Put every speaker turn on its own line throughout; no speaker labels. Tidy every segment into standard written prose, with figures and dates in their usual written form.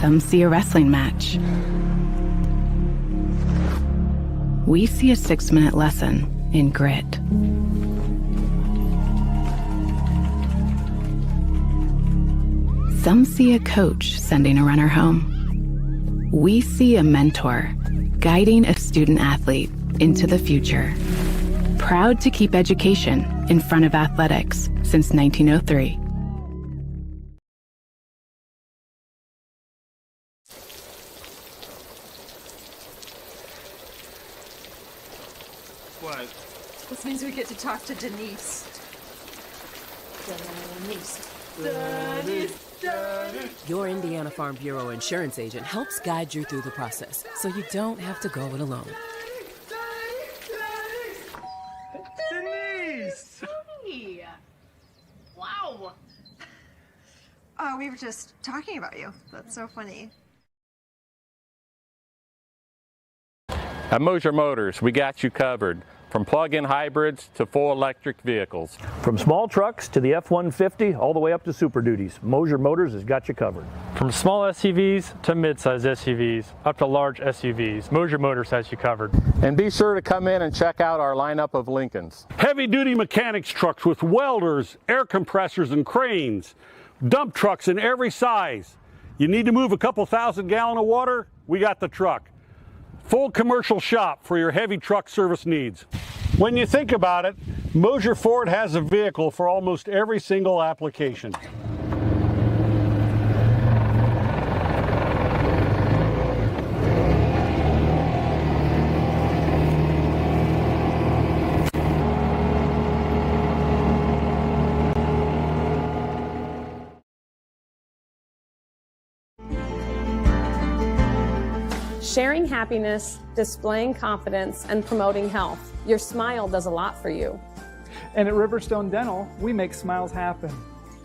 Some see a wrestling match. We see a 6-minute lesson in grit. Some see a coach sending a runner home. We see a mentor guiding a student athlete into the future. Proud to keep education in front of athletics since 1903.
What?
This means we get to talk to Denise.
Your Indiana Farm Bureau insurance agent helps guide you through the process, so you don't have to go it alone.
Denise!
Hey! Wow! We were just talking about you. That's so funny.
At Moser Motors, we got you covered. From plug-in hybrids to full electric vehicles.
From small trucks to the F-150, all the way up to Super Duties, Moser Motors has got you covered.
From small SUVs to mid-size SUVs, up to large SUVs, Moser Motors has you covered.
And be sure to come in and check out our lineup of Lincolns.
Heavy-duty mechanics trucks with welders, air compressors, and cranes. Dump trucks in every size. You need to move a couple thousand gallons of water? We got the truck. Full commercial shop for your heavy truck service needs. When you think about it, Moser Ford has a vehicle for almost every single application.
Sharing happiness, displaying confidence, and promoting health. Your smile does a lot for you.
And at Riverstone Dental, we make smiles happen.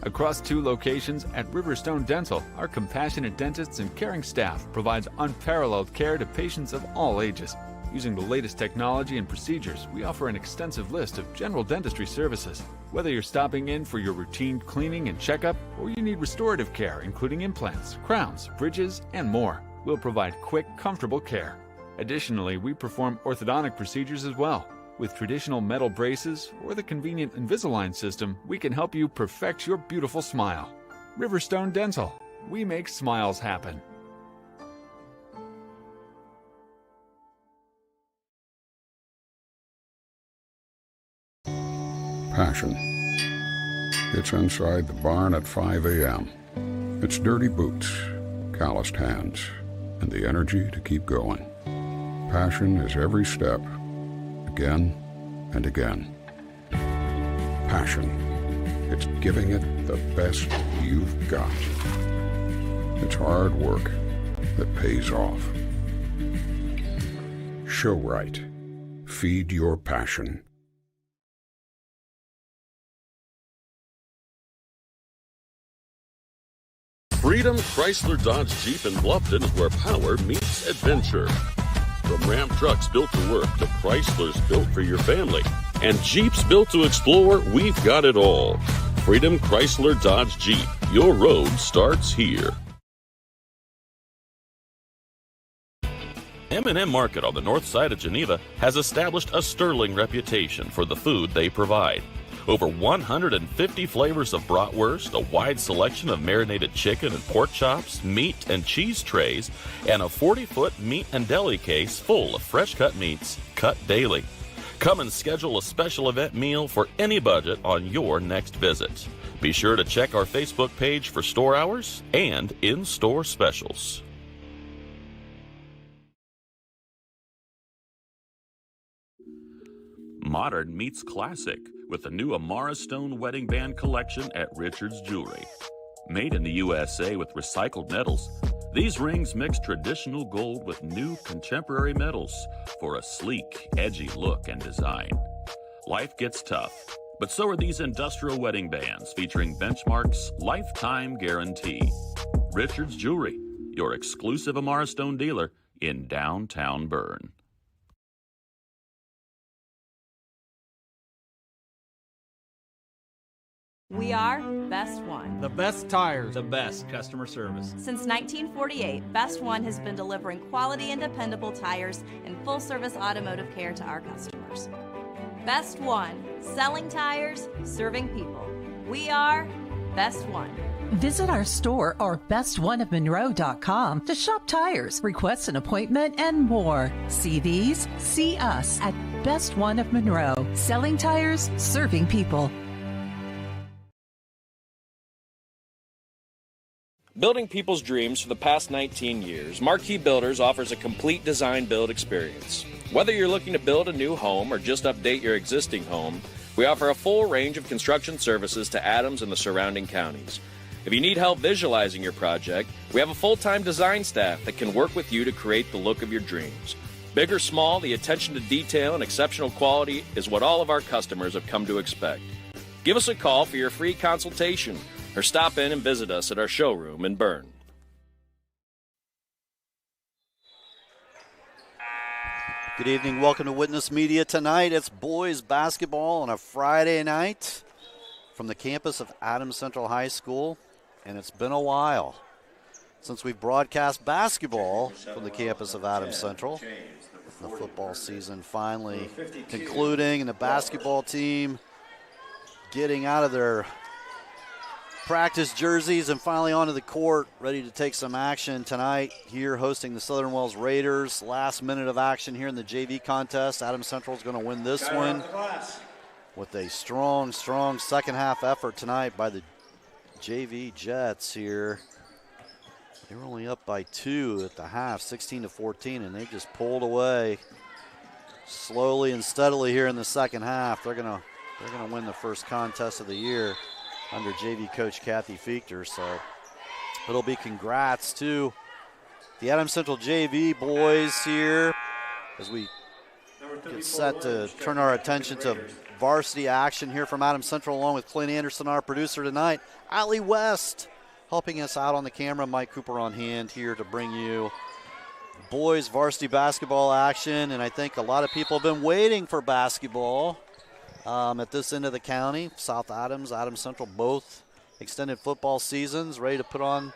Across 2 locations at Riverstone Dental, our compassionate dentists and caring staff provides unparalleled care to patients of all ages. Using the latest technology and procedures, we offer an extensive list of general dentistry services. Whether you're stopping in for your routine cleaning and checkup, or you need restorative care, including implants, crowns, bridges, and more, we'll provide quick, comfortable care. Additionally, we perform orthodontic procedures as well. With traditional metal braces or the convenient Invisalign system, we can help you perfect your beautiful smile. Riverstone Dental. We make smiles happen.
Passion. It's inside the barn at 5 a.m. It's dirty boots, calloused hands, and the energy to keep going. Passion is every step, again and again. Passion. It's giving it the best you've got. It's hard work that pays off. Show right. Feed your passion.
Freedom Chrysler Dodge Jeep in Bluffton is where power meets adventure. From Ram trucks built to work to Chryslers built for your family and Jeeps built to explore, we've got it all. Freedom Chrysler Dodge Jeep. Your road starts here. M&M Market on the north side of Geneva has established a sterling reputation for the food they provide. Over 150 flavors of bratwurst, a wide selection of marinated chicken and pork chops, meat and cheese trays, and a 40-foot meat and deli case full of fresh-cut meats, cut daily. Come and schedule a special event meal for any budget on your next visit. Be sure to check our Facebook page for store hours and in-store specials. Modern meets classic with the new Amara Stone Wedding Band collection at Richard's Jewelry. Made in the USA with recycled metals, these rings mix traditional gold with new contemporary metals for a sleek, edgy look and design. Life gets tough, but so are these industrial wedding bands featuring Benchmark's lifetime guarantee. Richard's Jewelry, your exclusive Amara Stone dealer in downtown Berne.
We are Best One.
The best tires. The best customer service.
Since 1948, Best One has been delivering quality and dependable tires and full-service automotive care to our customers. Best One, selling tires, serving people. We are Best One.
Visit our store or bestoneofmonroe.com to shop tires, request an appointment, and more. See these? See us at Best One of Monroe. Selling tires, serving people.
Building people's dreams for the past 19 years, Marquee Builders offers a complete design build experience. Whether you're looking to build a new home or just update your existing home, we offer a full range of construction services to Adams and the surrounding counties. If you need help visualizing your project, we have a full-time design staff that can work with you to create the look of your dreams. Big or small, the attention to detail and exceptional quality is what all of our customers have come to expect. Give us a call for your free consultation or stop in and visit us at our showroom in Berne.
Good evening. Welcome to Witness Media tonight. It's boys basketball on a Friday night from the campus of Adams Central High School, and it's been a while since we've broadcast basketball from the campus of Adams Central. The football season finally concluding, and the basketball team getting out of their practice jerseys and finally onto the court, ready to take some action tonight here hosting the Southern Wells Raiders. Last minute of action here in the JV contest. Adams Central is going to win this one with a strong second half effort tonight by the JV Jets here. They were only up by 2 at the half, 16-14, and they just pulled away slowly and steadily here in the second half. They're gonna win the first contest of the year under JV coach Kathy Fichter. So it'll be congrats to the Adams Central JV boys here as we get set to turn our attention to varsity action here from Adams Central, along with Clint Anderson, our producer tonight. Ali West helping us out on the camera. Mike Cooper on hand here to bring you boys varsity basketball action. And I think a lot of people have been waiting for basketball at this end of the county. South Adams, Adams Central, both extended football seasons, ready to put on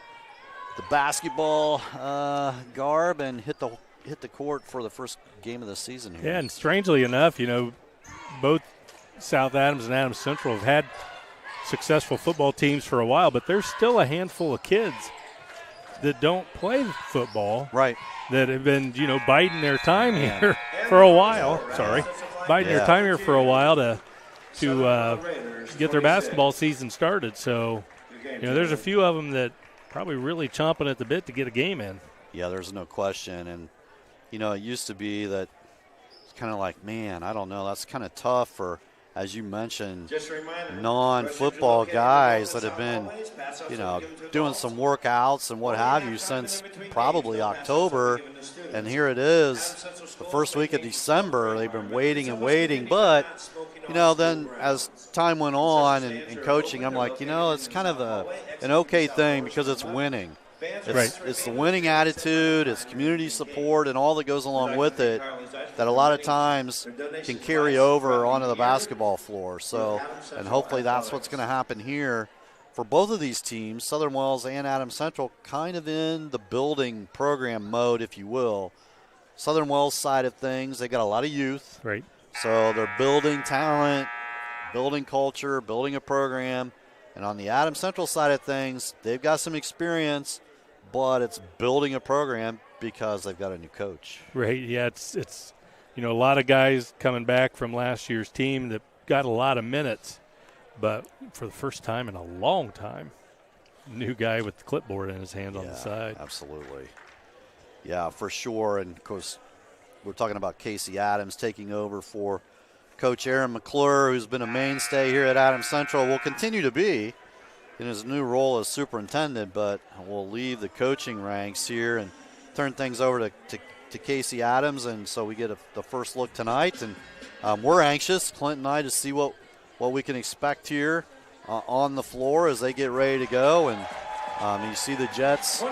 the basketball garb and hit the court for the first game of the season here.
Yeah, and strangely enough, both South Adams and Adams Central have had successful football teams for a while, but there's still a handful of kids that don't play football.
Right.
That have been, biding their time here for a while. Biding their time here for a while to get their basketball season started. So, there's a few of them that probably really chomping at the bit to get a game in.
Yeah, there's no question. And, it used to be that it's kind of like, man, I don't know, that's kind of tough for, as you mentioned, non-football guys that have been, doing some workouts and what have you since probably October. And here it is, the first week of December. They've been waiting and waiting. But, then as time went on and coaching, I'm like, it's kind of an okay thing because it's winning. It's the winning attitude, it's community support, and all that goes along with it that a lot of times can carry over onto the basketball floor. So, and hopefully that's what's going to happen here for both of these teams, Southern Wells and Adams Central, kind of in the building program mode, if you will. Southern Wells side of things, they got a lot of youth.
Right.
So they're building talent, building culture, building a program. And on the Adams Central side of things, they've got some experience, but it's building a program because they've got a new coach.
Right, yeah, it's a lot of guys coming back from last year's team that got a lot of minutes, but for the first time in a long time, new guy with the clipboard in his hand on the side.
Absolutely. Yeah, for sure. And, of course, we're talking about Casey Adams taking over for Coach Aaron McClure, who's been a mainstay here at Adams Central, will continue to be in his new role as superintendent, but we'll leave the coaching ranks here and turn things over to Casey Adams. And so we get the first look tonight, and we're anxious, Clint and I, to see what we can expect here on the floor as they get ready to go. And you see the Jets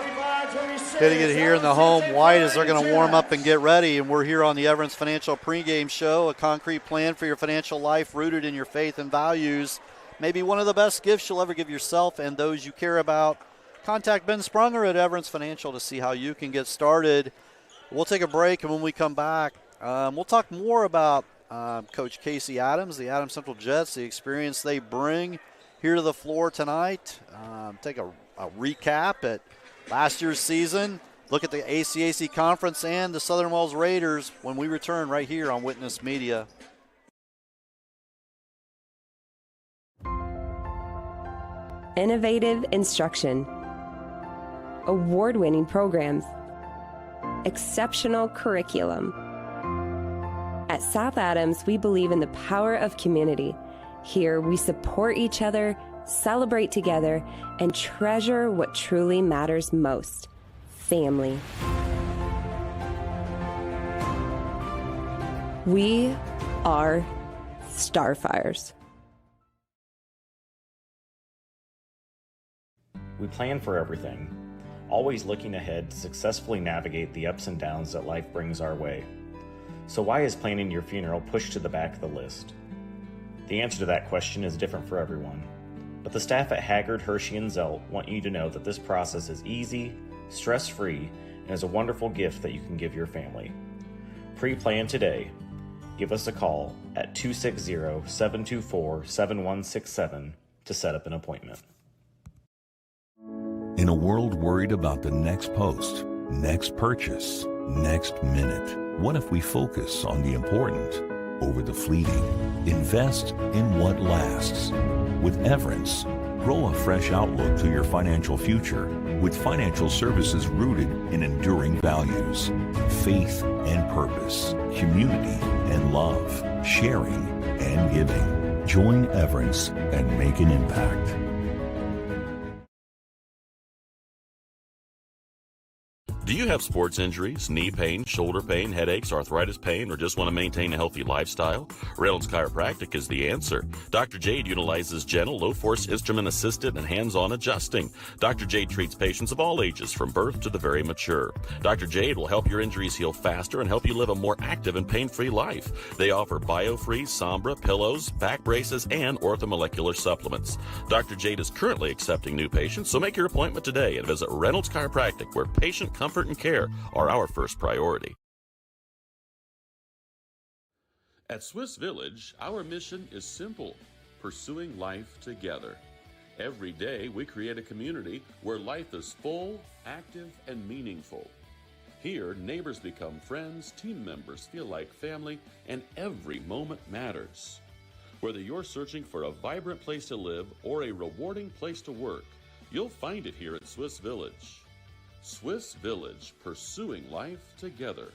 hitting it here in the home white as they're going to warm up and get ready. And we're here on the Everence Financial pregame show, a concrete plan for your financial life rooted in your faith and values. maybe one of the best gifts you'll ever give yourself and those you care about. Contact Ben Sprunger at Everence Financial to see how you can get started. We'll take a break, and when we come back, we'll talk more about Coach Casey Adams, the Adams Central Jets, the experience they bring here to the floor tonight. Take a recap at last year's season, look at the ACAC Conference and the Southern Wells Raiders when we return right here on Witness Media.
Innovative instruction, award-winning programs, exceptional curriculum. At South Adams, we believe in the power of community. Here, we support each other, celebrate together, and treasure what truly matters most: family. We are Starfires.
We plan for everything, always looking ahead to successfully navigate the ups and downs that life brings our way. So why is planning your funeral pushed to the back of the list? The answer to that question is different for everyone, but the staff at Haggard, Hershey, and Zelt want you to know that this process is easy, stress-free, and is a wonderful gift that you can give your family. Pre-plan today. Give us a call at 260-724-7167 to set up an appointment.
In a world worried about the next post, next purchase, next minute, what if we focus on the important over the fleeting? Invest in what lasts. With Everence, grow a fresh outlook to your financial future with financial services rooted in enduring values, faith and purpose, community and love, sharing and giving. Join Everence and make an impact.
Do you have sports injuries, knee pain, shoulder pain, headaches, arthritis pain, or just want to maintain a healthy lifestyle? Reynolds Chiropractic is the answer. Dr. Jade utilizes gentle, low-force, instrument-assisted, and hands-on adjusting. Dr. Jade treats patients of all ages, from birth to the very mature. Dr. Jade will help your injuries heal faster and help you live a more active and pain-free life. They offer BioFreeze, Sombra, pillows, back braces, and orthomolecular supplements. Dr. Jade is currently accepting new patients, so make your appointment today and visit Reynolds Chiropractic, where patient comfort and care are our first priority. At Swiss Village, our mission is simple: pursuing life together. Every day, we create a community where life is full, active, and meaningful. Here, neighbors become friends, team members feel like family, and every moment matters. Whether you're searching for a vibrant place to live or a rewarding place to work, you'll find it here at Swiss Village. Swiss Village, pursuing life together.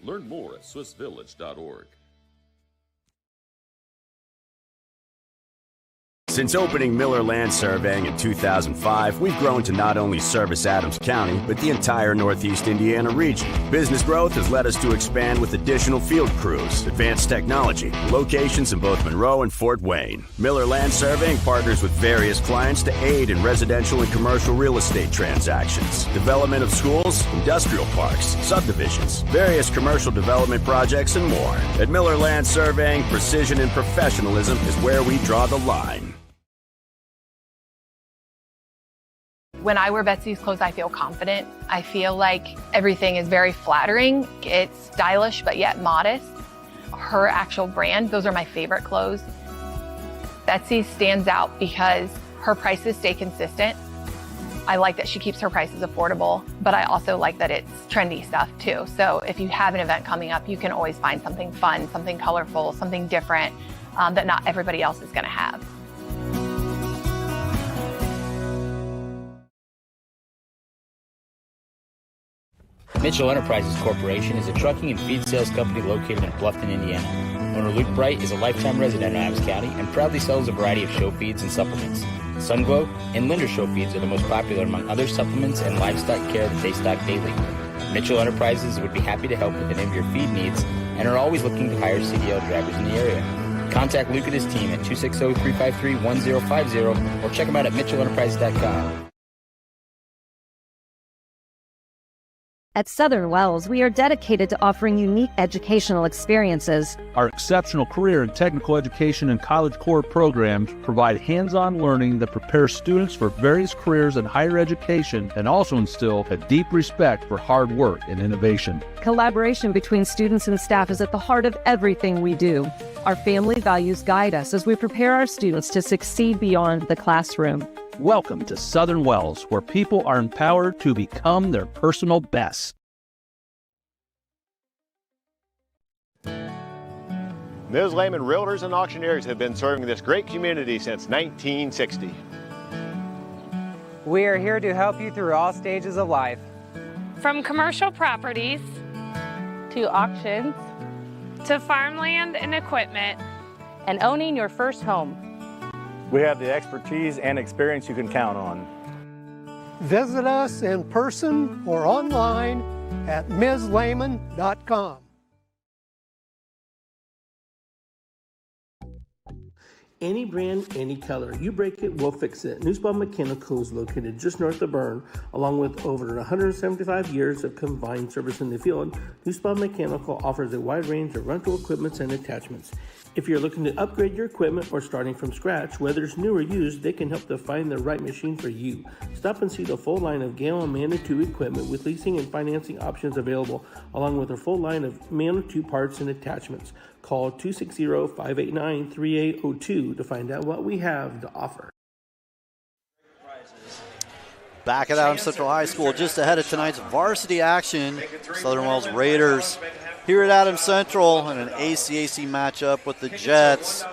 Learn more at swissvillage.org.
Since opening Miller Land Surveying in 2005, we've grown to not only service Adams County, but the entire Northeast Indiana region. Business growth has led us to expand with additional field crews, advanced technology, locations in both Monroe and Fort Wayne. Miller Land Surveying partners with various clients to aid in residential and commercial real estate transactions, development of schools, industrial parks, subdivisions, various commercial development projects, and more. At Miller Land Surveying, precision and professionalism is where we draw the line.
When I wear Betsy's clothes, I feel confident. I feel like everything is very flattering. It's stylish, but yet modest. Her actual brand, those are my favorite clothes. Betsy stands out because her prices stay consistent. I like that she keeps her prices affordable, but I also like that it's trendy stuff too. So if you have an event coming up, you can always find something fun, something colorful, something different that not everybody else is gonna have.
Mitchell Enterprises Corporation is a trucking and feed sales company located in Bluffton, Indiana. Owner Luke Bright is a lifetime resident of Adams County and proudly sells a variety of show feeds and supplements. Sunglow and Linder show feeds are the most popular among other supplements and livestock care that they stock daily. Mitchell Enterprises would be happy to help with any of your feed needs and are always looking to hire CDL drivers in the area. Contact Luke and his team at 260-353-1050 or check them out at mitchellenterprises.com.
At Southern Wells, we are dedicated to offering unique educational experiences.
Our exceptional career and technical education and College Core programs provide hands-on learning that prepares students for various careers in higher education and also instill a deep respect for hard work and innovation.
Collaboration between students and staff is at the heart of everything we do. Our family values guide us as we prepare our students to succeed beyond the classroom.
Welcome to Southern Wells, where people are empowered to become their personal best.
Ms. Lehman Realtors and Auctioneers have been serving this great community since 1960.
We are here to help you through all stages of life.
From commercial properties
To auctions,
to farmland and equipment,
and owning your first home.
We have the expertise and experience you can count on.
Visit us in person or online at mslehman.com.
Any brand, any color. You break it, we'll fix it. Newsbob Mechanical is located just north of Berne, along with over 175 years of combined service in the field. Newsbob Mechanical offers a wide range of rental equipment and attachments. If you're looking to upgrade your equipment or starting from scratch, whether it's new or used, they can help to find the right machine for you. Stop and see the full line of Gale and Manitou equipment with leasing and financing options available, along with a full line of Manitou parts and attachments. Call 260-589-3802 to find out what we have to offer.
Back at Adams Central High School, just ahead of tonight's varsity action, Southern Wells Raiders here at Adams Central in an ACAC matchup with the Jets.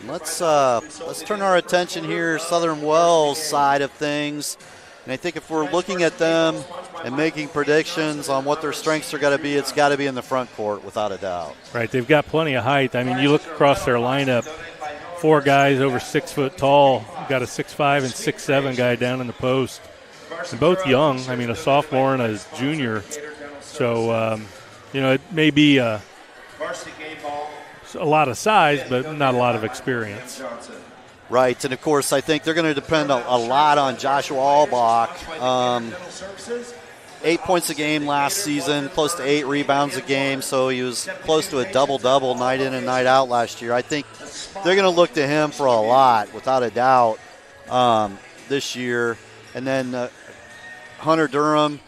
Let's turn our attention here, Southern Wells side of things. And I think if we're looking at them and making predictions on what their strengths are going to be, it's got to be in the front court without a doubt.
Right, they've got plenty of height. I mean, you look across their lineup, 4 guys over 6 foot tall. You've got a 6'5" and 6'7" guy down in the post. And both young, I mean, a sophomore and a junior. So, it may be a lot of size, but not a lot of experience.
Right, and of course, I think they're going to depend a lot on Joshua Albach. 8 points a game last season, close to 8 rebounds a game, so he was close to a double-double night in and night out last year. I think they're going to look to him for a lot, without a doubt, this year. And then Hunter Durham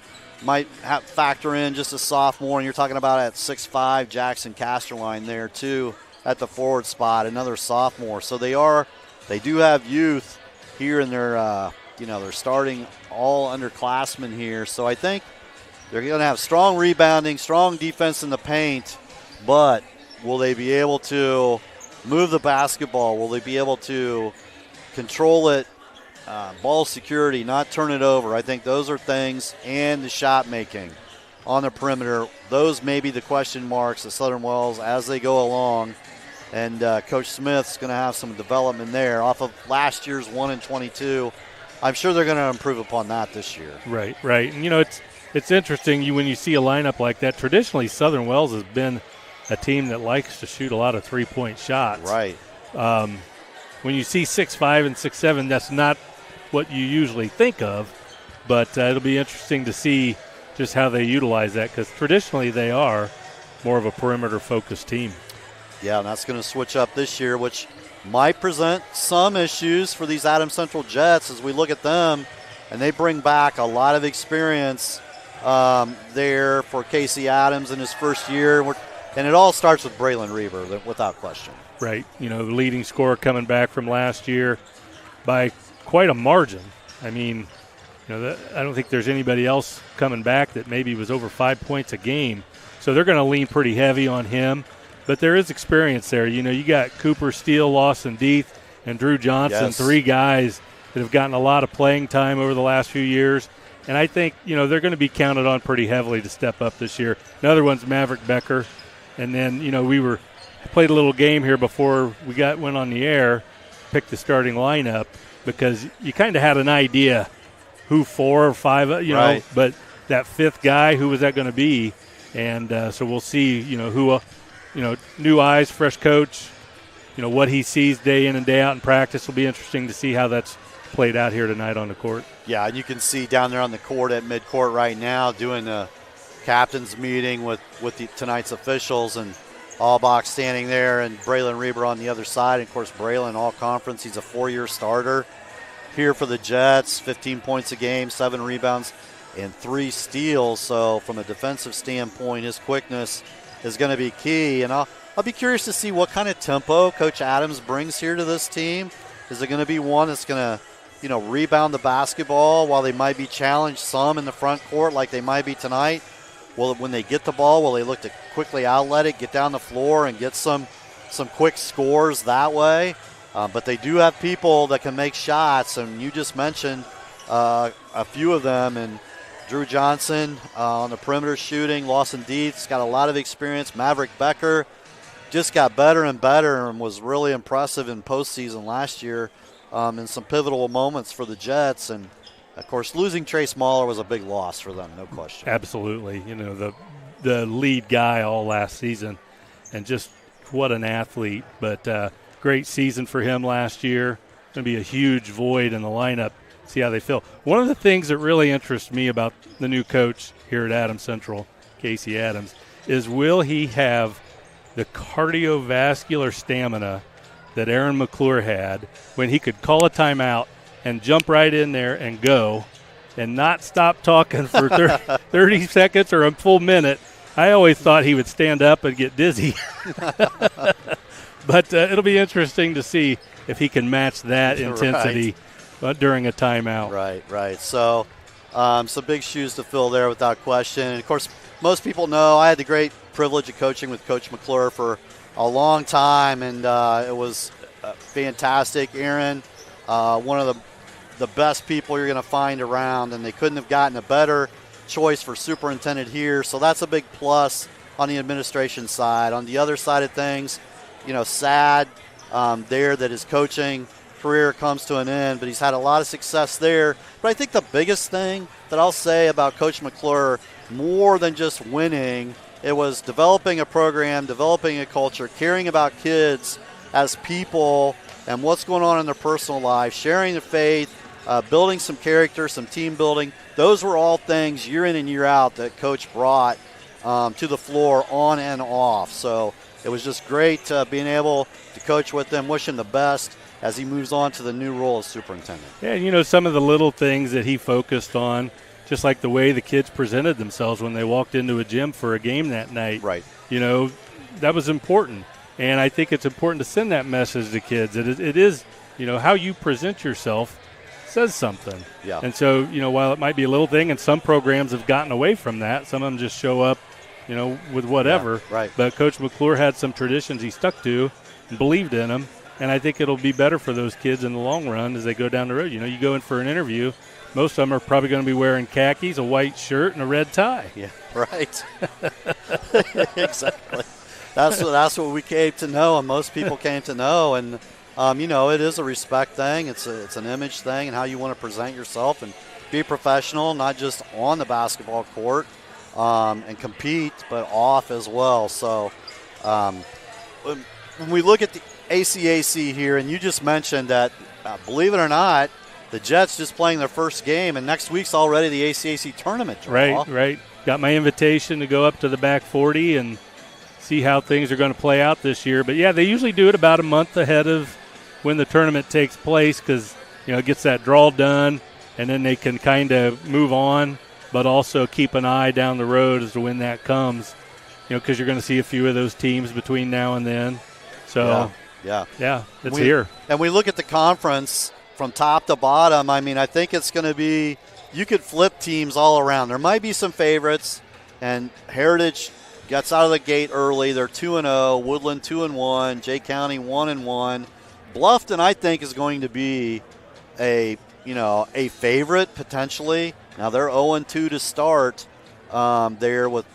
might factor in just a sophomore, and you're talking about at 6'5", Jackson Casterline there, too, at the forward spot, another sophomore. So they do have youth here in their, they're starting all underclassmen here. So I think they're going to have strong rebounding, strong defense in the paint, but will they be able to move the basketball? Will they be able to control it, ball security, not turn it over? I think those are things, and the shot making on the perimeter. Those may be the question marks at Southern Wells as they go along. And Coach Smith's going to have some development there off of last year's 1-22. I'm sure they're going to improve upon that this year.
Right. And, it's interesting when you see a lineup like that. Traditionally, Southern Wells has been a team that likes to shoot a lot of three-point shots.
Right.
When you see 6'5" and 6'7", that's not what you usually think of. But it'll be interesting to see just how they utilize that, because traditionally they are more of a perimeter-focused team.
Yeah, and that's going to switch up this year, which might present some issues for these Adams Central Jets as we look at them. And they bring back a lot of experience there for Casey Adams in his first year. And it all starts with Braylon Reber, without question.
Right. The leading scorer coming back from last year by quite a margin. I mean, I don't think there's anybody else coming back that maybe was over 5 points a game. So they're going to lean pretty heavy on him. But there is experience there. You got Cooper Steele, Lawson Deeth, and Drew Johnson,
Yes.
3 guys that have gotten a lot of playing time over the last few years. And I think, they're going to be counted on pretty heavily to step up this year. Another one's Maverick Becker. And then, we played a little game here before we went on the air, picked the starting lineup, because you kind of had an idea who 4 or 5,
Right.
but that 5th guy, who was that going to be? And so we'll see, who new eyes, fresh coach, what he sees day in and day out in practice will be interesting to see how that's played out here tonight on the court.
Yeah, and you can see down there on the court at midcourt right now doing captain's meeting with tonight's officials, and Albach standing there and Braylon Reber on the other side. And of course, Braylon all conference. He's a 4-year starter here for the Jets, 15 points a game, 7 rebounds, and 3 steals. So from a defensive standpoint, his quickness is going to be key. And I'll be curious to see what kind of tempo Coach Adams brings here to this team. Is it going to be one that's going to, rebound the basketball while they might be challenged some in the front court like they might be tonight? Well, when they get the ball, will they look to quickly outlet it, get down the floor, and get some quick scores that way? But they do have people that can make shots, and you just mentioned a few of them. And Drew Johnson on the perimeter shooting, Lawson Dietz got a lot of experience. Maverick Becker just got better and better and was really impressive in postseason last year in some pivotal moments for the Jets. And, of course, losing Trey Smaller was a big loss for them, no question.
Absolutely. The lead guy all last season, and just what an athlete. But great season for him last year. Going to be a huge void in the lineup. See how they feel. One of the things that really interests me about the new coach here at Adams Central, Casey Adams, is will he have the cardiovascular stamina that Aaron McClure had when he could call a timeout and jump right in there and go and not stop talking for 30 seconds or a full minute. I always thought he would stand up and get dizzy. But it'll be interesting to see if he can match that intensity during a timeout.
Right. So some big shoes to fill there without question. And, of course, most people know I had the great privilege of coaching with Coach McClure for a long time, and it was fantastic. Aaron, one of the best people you're going to find around, and they couldn't have gotten a better choice for superintendent here. So that's a big plus on the administration side. On the other side of things, sad there that his coaching career comes to an end, but he's had a lot of success there. But I think the biggest thing that I'll say about Coach McClure, more than just winning, it was developing a program, developing a culture, caring about kids as people and what's going on in their personal life, sharing their faith, building some character, some team building. Those were all things year in and year out that Coach brought to the floor on and off. So it was just great being able to coach with him, wish him the best as he moves on to the new role as superintendent.
Yeah, some of the little things that he focused on, just like the way the kids presented themselves when they walked into a gym for a game that night.
Right.
That was important. And I think it's important to send that message to kids. It is, how you present yourself says something.
Yeah.
And so, while it might be a little thing, and some programs have gotten away from that, some of them just show up, with whatever.
Yeah, right.
But Coach McClure had some traditions he stuck to and believed in them. And I think it'll be better for those kids in the long run as they go down the road. You go in for an interview, most of them are probably going to be wearing khakis, a white shirt, and a red tie.
Yeah, right. Exactly. That's what we came to know, and most people came to know. And, it is a respect thing. It's an image thing and how you want to present yourself and be professional, not just on the basketball court and compete, but off as well. So when we look at the ACAC here, and you just mentioned that, believe it or not, the Jets just playing their first game, and next week's already the ACAC tournament draw.
Right. Got my invitation to go up to the back 40 and see how things are going to play out this year. But, yeah, they usually do it about a month ahead of when the tournament takes place because, it gets that draw done, and then they can kind of move on, but also keep an eye down the road as to when that comes, because you're going to see a few of those teams between now and then. So, yeah, it's here.
And we look at the conference from top to bottom. I mean, I think it's going to be – you could flip teams all around. There might be some favorites, and Heritage gets out of the gate early. They're 2-0. Woodland 2-1. Jay County 1-1. Bluffton, I think, is going to be a favorite potentially. Now they're 0-2 to start there with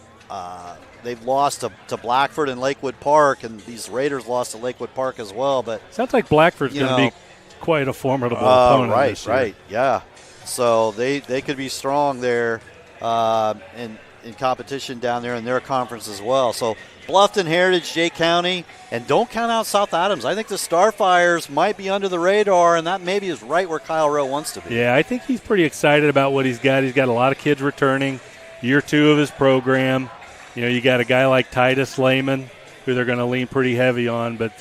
they've lost to Blackford and Lakewood Park, and these Raiders lost to Lakewood Park as well. But
sounds like Blackford's going to be quite a formidable opponent this year.
Right, yeah. So they could be strong there in competition down there in their conference as well. So Bluffton, Heritage, Jay County, and don't count out South Adams. I think the Starfires might be under the radar, and that maybe is right where Kyle Rowe wants to be.
Yeah, I think he's pretty excited about what he's got. He's got a lot of kids returning. year 2 of his program. You know, you got a guy like Titus Lehman, who they're going to lean pretty heavy on, but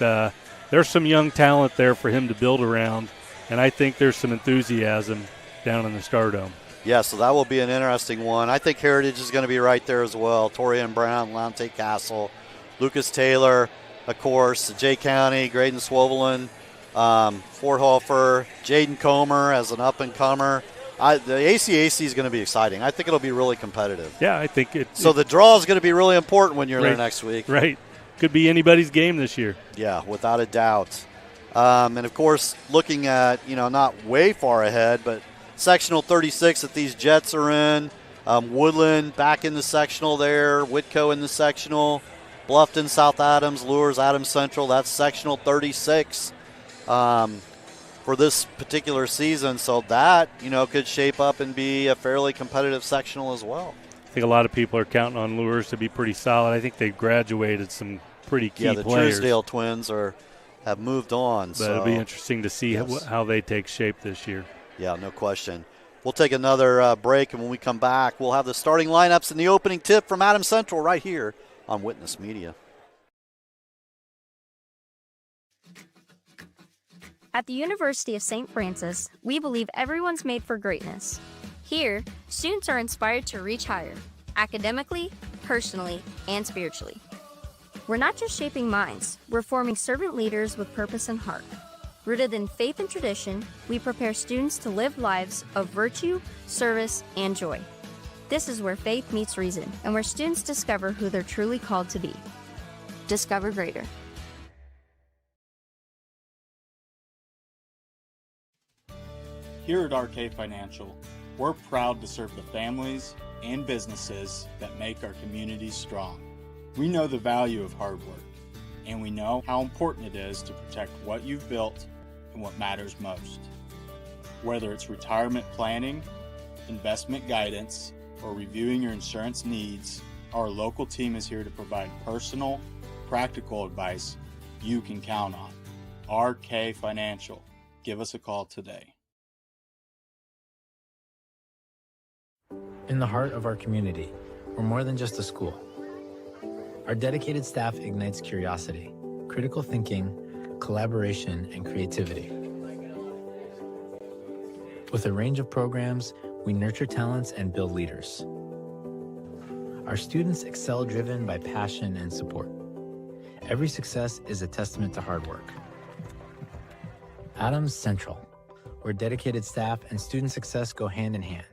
there's some young talent there for him to build around, and I think there's some enthusiasm down in the Stardome.
Yeah, so that will be an interesting one. I think Heritage is going to be right there as well. Torian Brown, Lante Castle, Lucas Taylor, of course, Jay County, Graydon Swovelin, Fort Hofer, Jaden Comer as an up-and-comer. The ACAC is going to be exciting. I think it'll be really competitive.
Yeah, I think it.
So the draw is going to be really important when you're
right,
there next week.
Right. Could be anybody's game this year.
Yeah, without a doubt. And, of course, looking at, not way far ahead, but sectional 36 that these Jets are in. Woodland back in the sectional there. Whitco in the sectional. Bluffton, South Adams, Lures, Adams Central. That's sectional 36 for this particular season. So that, could shape up and be a fairly competitive sectional as well.
I think a lot of people are counting on Lures to be pretty solid. I think they've graduated some pretty key players.
Yeah, the Truesdale twins have moved on.
But it'll be interesting to see how they take shape this year.
Yeah, no question. We'll take another break, and when we come back, we'll have the starting lineups and the opening tip from Adams Central right here on Witness Media.
At the University of St. Francis, we believe everyone's made for greatness. Here, students are inspired to reach higher, academically, personally, and spiritually. We're not just shaping minds, we're forming servant leaders with purpose and heart. Rooted in faith and tradition, we prepare students to live lives of virtue, service, and joy. This is where faith meets reason, and where students discover who they're truly called to be. Discover greater.
Here at RK Financial, we're proud to serve the families and businesses that make our communities strong. We know the value of hard work, and we know how important it is to protect what you've built and what matters most. Whether it's retirement planning, investment guidance, or reviewing your insurance needs, our local team is here to provide personal, practical advice you can count on. RK Financial. Give us a call today.
In the heart of our community, we're more than just a school. Our dedicated staff ignites curiosity, critical thinking, collaboration, and creativity. With a range of programs, we nurture talents and build leaders. Our students excel driven by passion and support. Every success is a testament to hard work. Adams Central, where dedicated staff and student success go hand in hand.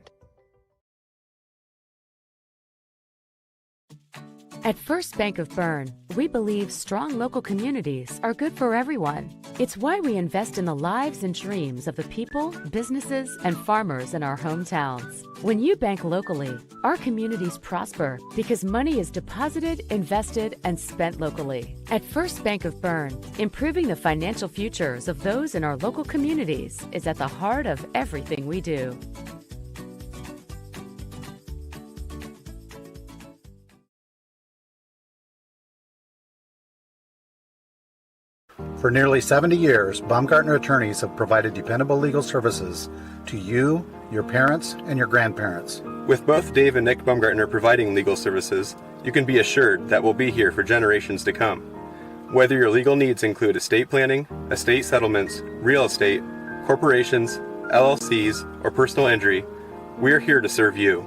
At First Bank of Berne, we believe strong local communities are good for everyone. It's why we invest in the lives and dreams of the people, businesses, and farmers in our hometowns. When you bank locally, our communities prosper because money is deposited, invested, and spent locally. At First Bank of Berne, improving the financial futures of those in our local communities is at the heart of everything we do.
For nearly 70 years, Baumgartner attorneys have provided dependable legal services to you, your parents, and your grandparents.
With both Dave and Nick Baumgartner providing legal services, you can be assured that we'll be here for generations to come. Whether your legal needs include estate planning, estate settlements, real estate, corporations, LLCs, or personal injury, we're here to serve you.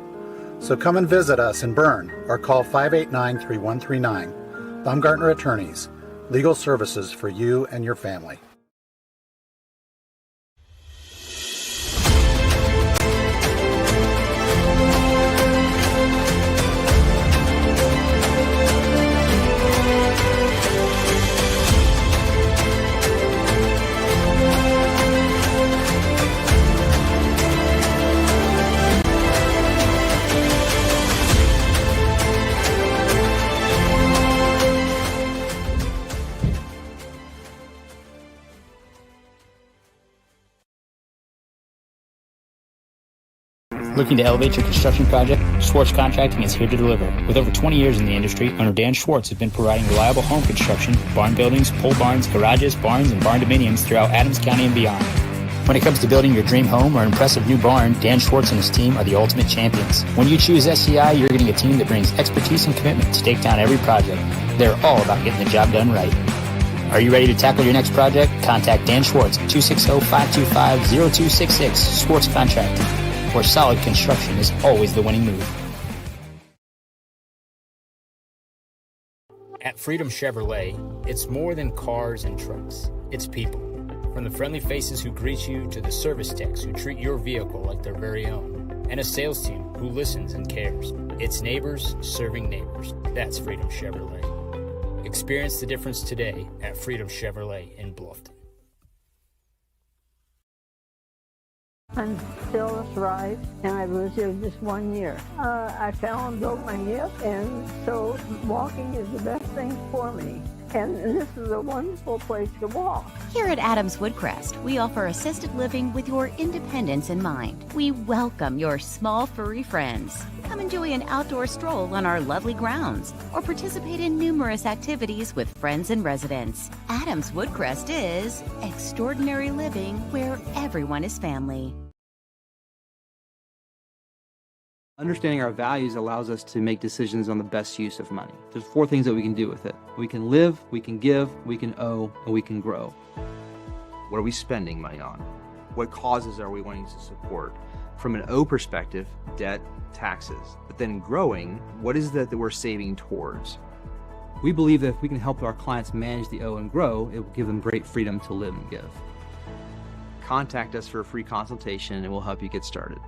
So come and visit us in Berne or call 589-3139. Baumgartner Attorneys. Legal services for you and your family.
Looking to elevate your construction project? Schwartz Contracting is here to deliver. With over 20 years in the industry, owner Dan Schwartz has been providing reliable home construction, barn buildings, pole barns, garages, barns, and barn dominiums throughout Adams County and beyond. When it comes to building your dream home or impressive new barn, Dan Schwartz and his team are the ultimate champions. When you choose SCI, you're getting a team that brings expertise and commitment to take down every project. They're all about getting the job done right. Are you ready to tackle your next project? Contact Dan Schwartz at 260-525-0266, Schwartz Contracting, where solid construction is always the winning move. At Freedom Chevrolet, it's more than cars and trucks. It's people. From the friendly faces who greet you to the service techs who treat your vehicle like their very own. And a sales team who listens and cares. It's neighbors serving neighbors. That's Freedom Chevrolet. Experience the difference today at Freedom Chevrolet in Bluffton.
I'm Phyllis Rice, and I was here just 1 year. I fell and broke my hip, and so walking is the best thing for me. And this is a wonderful place to walk.
Here at Adams Woodcrest, we offer assisted living with your independence in mind. We welcome your small furry friends. Come enjoy an outdoor stroll on our lovely grounds or participate in numerous activities with friends and residents. Adams Woodcrest is extraordinary living where everyone is family.
Understanding our values allows us to make decisions on the best use of money. There's 4 things that we can do with it. We can live, we can give, we can owe, and we can grow.
What are we spending money on? What causes are we wanting to support? From an O perspective, debt, taxes. But then growing, what is that we're saving towards?
We believe that if we can help our clients manage the O and grow, it will give them great freedom to live and give.
Contact us for a free consultation and we'll help you get started.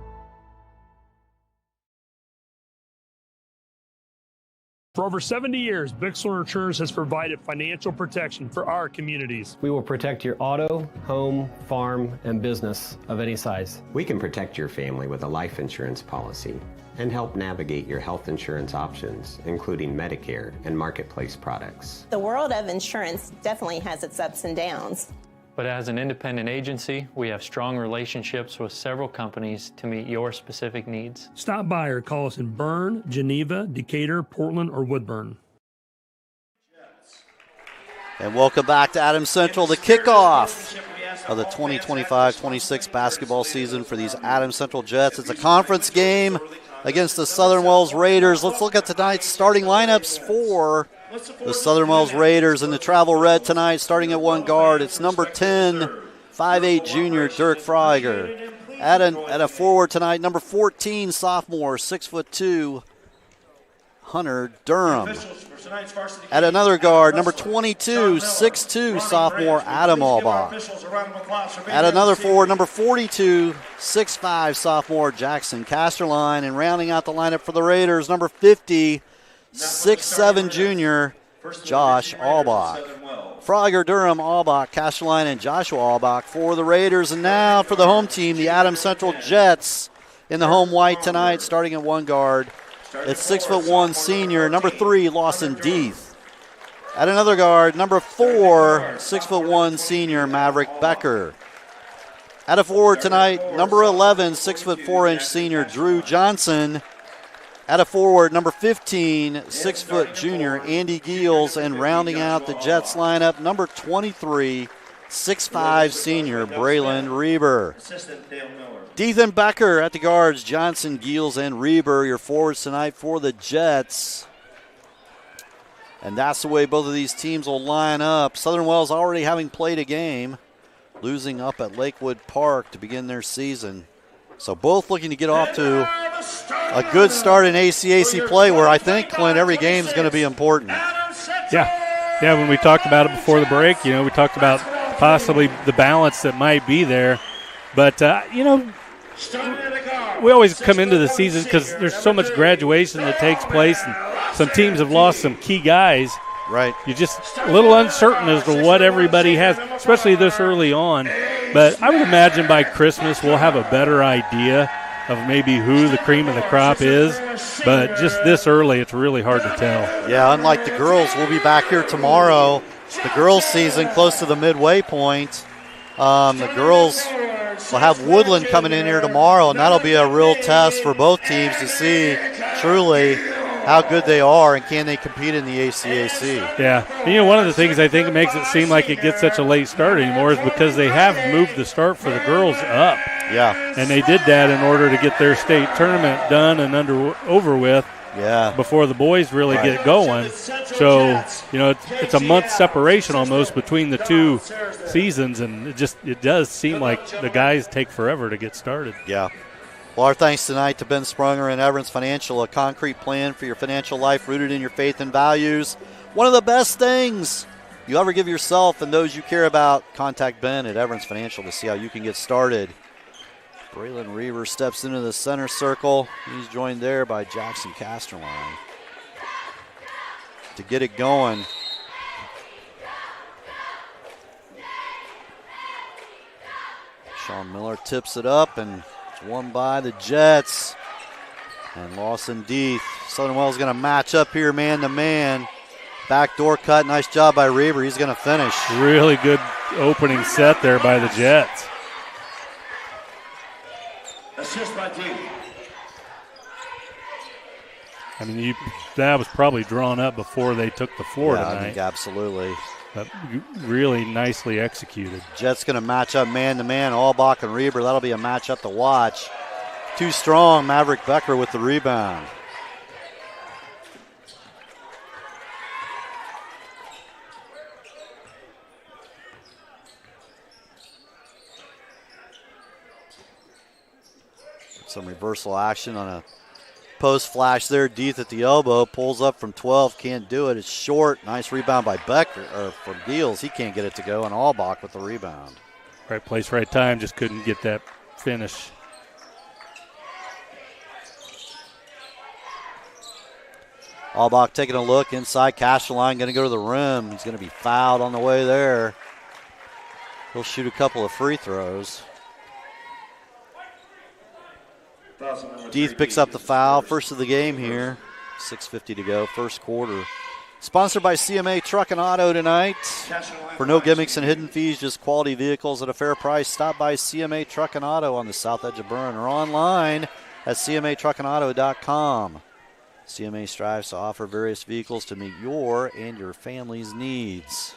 For over 70 years, Bixler Insurance has provided financial protection for our communities.
We will protect your auto, home, farm, and business of any size.
We can protect your family with a life insurance policy and help navigate your health insurance options, including Medicare and marketplace products.
The world of insurance definitely has its ups and downs.
But as an independent agency, we have strong relationships with several companies to meet your specific needs.
Stop by or call us in Berne, Geneva, Decatur, Portland, or Woodburn.
And welcome back to Adams Central, the kickoff of the 2025-26 basketball season for these Adams Central Jets. It's a conference game against the Southern Wells Raiders. Let's look at tonight's starting lineups for the Southern Wells Raiders in the travel red tonight, starting at one guard. It's number 10, 5'8" junior Dirk Freyger. At a forward tonight, number 14, sophomore, 6'2", Hunter Durham. At another guard, number 22, 6'2", sophomore, Adam Albach. At another forward, number 42, 6'5", sophomore, Jackson Casterline. And rounding out the lineup for the Raiders, number 50, 6'7" junior, Josh Albach. Frogger, Durham, Albach, Castelline, and Joshua Albach for the Raiders. And now for the home team, the Adams Central Jets in the home white tonight, starting at one guard. It's 6'1" senior, number 3, Lawson Deeth. At another guard, number 4, 6'1" senior, Maverick Becker. At a forward tonight, number 11, 6'4" senior, Drew Johnson. At a forward, number 15, 6' junior, Andy Giels. And rounding out the Jets lineup, number 23, 6'5" senior, Braylon Reber. Deeth and Becker at the guards, Johnson, Giels, and Reber, your forwards tonight for the Jets. And that's the way both of these teams will line up. Southern Wells already having played a game, losing up at Lakewood Park to begin their season. So both looking to get off to a good start in ACAC play, where I think, Clint, every game is going to be important.
Yeah, when we talked about it before the break, we talked about possibly the balance that might be there. But, we always come into the season because there's so much graduation that takes place, and some teams have lost some key guys.
Right.
You're just a little uncertain as to what everybody has, especially this early on. But I would imagine by Christmas we'll have a better idea of maybe who the cream of the crop is. But just this early, it's really hard to tell.
Yeah, unlike the girls, we'll be back here tomorrow. The girls' season close to the midway point. The girls will have Woodland coming in here tomorrow, and that'll be a real test for both teams to see truly how good they are and can they compete in the ACAC.
Yeah. And, one of the things I think makes it seem like it gets such a late start anymore is because they have moved the start for the girls up.
Yeah.
And they did that in order to get their state tournament done and over with.
Yeah.
Before the boys really get going. So, it's a month separation almost between the two seasons, and it does seem like the guys take forever to get started.
Yeah. Well, our thanks tonight to Ben Sprunger and Everence Financial, a concrete plan for your financial life rooted in your faith and values. One of the best things you ever give yourself and those you care about. Contact Ben at Everence Financial to see how you can get started. Braylon Reaver steps into the center circle. He's joined there by Jackson Casterline. To get it going. Sean Miller tips it up, and it's won by the Jets. And Lawson Deeth. Southern Wells going to match up here man-to-man. Backdoor cut. Nice job by Reaver. He's going to finish.
Really good opening set there by the Jets.
Assist by Deeth.
I mean, that was probably drawn up before they took the floor tonight.
I think absolutely.
But really nicely executed.
Jets going to match up man-to-man, Albach and Reber. That'll be a matchup to watch. Too strong, Maverick Becker with the rebound. Some reversal action on a post flash there. Deeth at the elbow, pulls up from 12, can't do it. It's short. Nice rebound by Becker, or from Deals. He can't get it to go, and Albach with the rebound.
Right place, right time, just couldn't get that finish.
Albach taking a look inside. Casterline going to go to the rim. He's going to be fouled on the way there. He'll shoot a couple of free throws. Deeth picks up the foul. First of the game here. 6:50 to go, first quarter. Sponsored by CMA Truck and Auto tonight. For no gimmicks and hidden fees, just quality vehicles at a fair price. Stop by CMA Truck and Auto on the south edge of Berne or online at cmatruckandauto.com. CMA strives to offer various vehicles to meet your and your family's needs.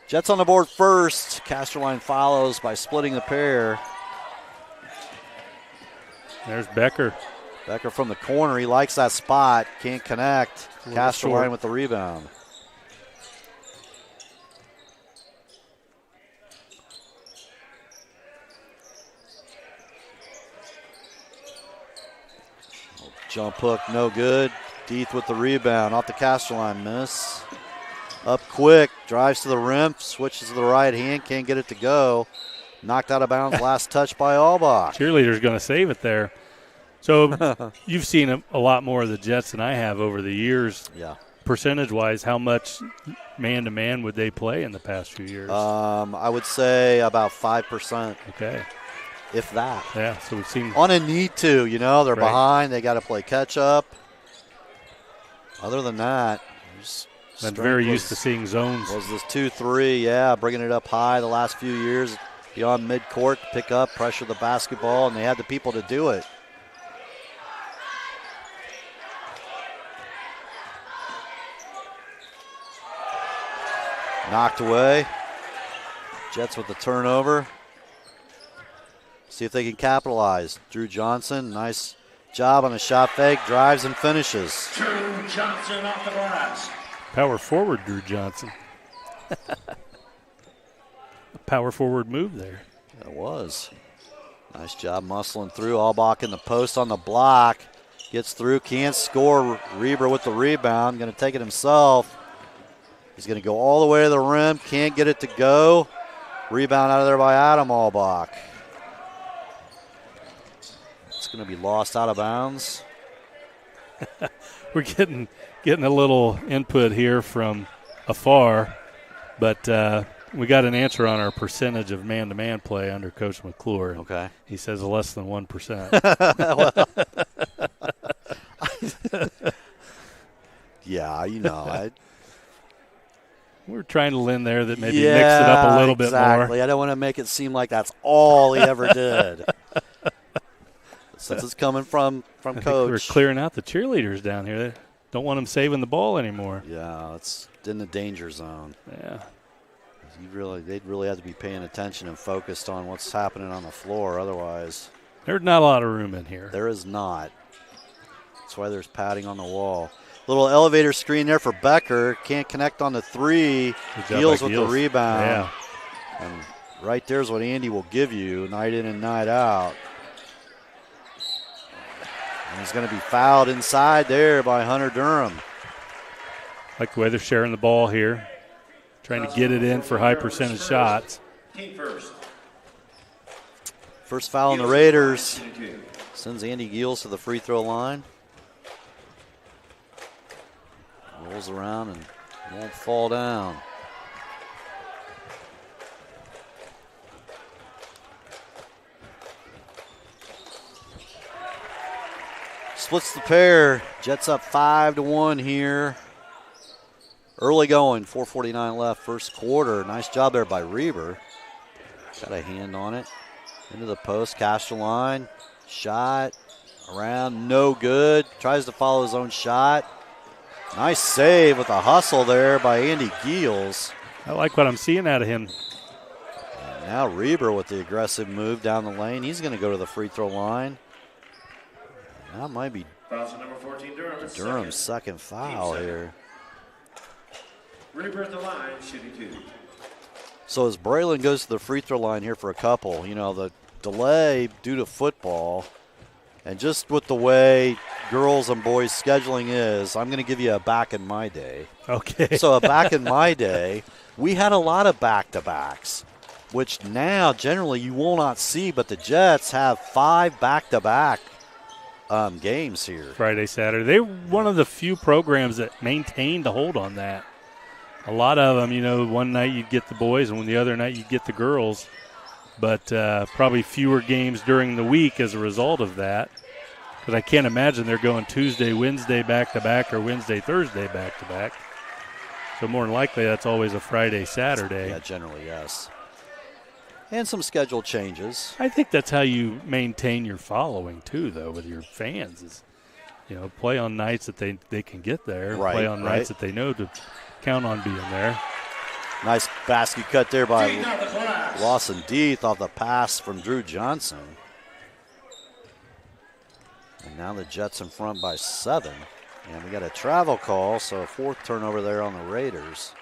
Jets on the board first. Casterline follows by splitting the pair.
There's Becker.
Becker from the corner. He likes that spot. Can't connect. Casterline with the rebound. Jump hook, no good. Deeth with the rebound. Off the Casterline, miss. Up quick. Drives to the rim. Switches to the right hand. Can't get it to go. Knocked out of bounds. Last touch by Albach.
Cheerleader's going to save it there. So you've seen a lot more of the Jets than I have over the years.
Yeah.
Percentage-wise, how much man-to-man would they play in the past few years?
I would say about 5%.
Okay.
If that.
Yeah, so we've seen.
On a need to, they're
Right.
behind. They got to play catch-up. Other than that,
I'm very used to seeing zones.
Was this 2-3, yeah, bringing it up high the last few years. Beyond midcourt, pick up, pressure the basketball, and they had the people to do it. Knocked away. Jets with the turnover. See if they can capitalize. Drew Johnson, nice job on a shot fake, drives and finishes.
Drew Johnson off the glass.
Power forward, Drew Johnson. A power forward move there.
That was. Nice job muscling through. Albach in the post on the block. Gets through, can't score. Reber with the rebound. Going to take it himself. He's going to go all the way to the rim. Can't get it to go. Rebound out of there by Adam Albach. It's going to be lost out of bounds.
We're getting a little input here from afar, but we got an answer on our percentage of man-to-man play under Coach McClure.
Okay.
He says less than 1%.
Yeah,
we're trying to lend there that maybe mix it up a little bit more.
I don't want to make it seem like that's all he ever did. since it's coming from
I think
Coach.
we're clearing out the cheerleaders down here. They don't want them saving the ball anymore.
Yeah, it's in the danger zone.
Yeah.
They'd really have to be paying attention and focused on what's happening on the floor. Otherwise,
there's not a lot of room in here.
There is not. That's why there's padding on the wall. Little elevator screen there for Becker. Can't connect on the three. Heels with the rebound.
Yeah.
And right there's what Andy will give you night in and night out. And he's going to be fouled inside there by Hunter Durham.
Like the way they're sharing the ball here. Trying to get it in for high percentage shots.
First foul on the Raiders. Sends Andy Giels to the free throw line. Rolls around and won't fall down. Splits the pair. Jets up 5-1 here. Early going, 4:49 left, first quarter. Nice job there by Reber. Got a hand on it. Into the post, cash the line. Shot around, no good. Tries to follow his own shot. Nice save with a hustle there by Andy Giels.
I like what I'm seeing out of him.
And now Reber with the aggressive move down the lane. He's going to go to the free throw line. That might be
Number 14,
Durham's second foul here.
Reber at the line, shooting 2.
So as Braylon goes to the free throw line here for a couple, the delay due to football, and just with the way girls and boys scheduling is, I'm going to give you a back in my day.
Okay.
So a back in my day, we had a lot of back-to-backs, which now generally you will not see, but the Jets have 5 back-to-back games here.
Friday, Saturday. They were one of the few programs that maintained the hold on that. A lot of them, one night you'd get the boys and the other night you'd get the girls. But probably fewer games during the week as a result of that. Because I can't imagine they're going Tuesday, Wednesday back-to-back or Wednesday, Thursday back-to-back. So more than likely that's always a Friday, Saturday.
Yeah, generally, yes. And some schedule changes.
I think that's how you maintain your following, too, though, with your fans. Is, play on nights that they can get there.
Right,
play on nights that they know to count on being there.
Nice basket cut there by Lawson Deeth off the pass from Drew Johnson. And now the Jets in front by 7. And we got a travel call, so a 4th turnover there on the Raiders.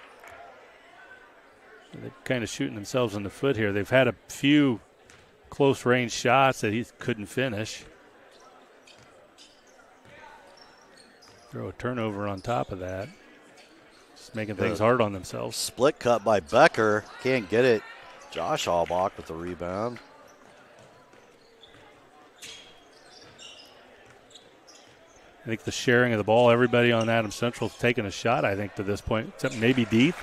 They're kind of shooting themselves in the foot here. They've had a few close-range shots that he couldn't finish. Throw a turnover on top of that. Just making things hard on themselves.
Split cut by Becker. Can't get it. Josh Albach with the rebound.
I think the sharing of the ball, everybody on Adams Central is taking a shot, I think, to this point, except maybe Deeth.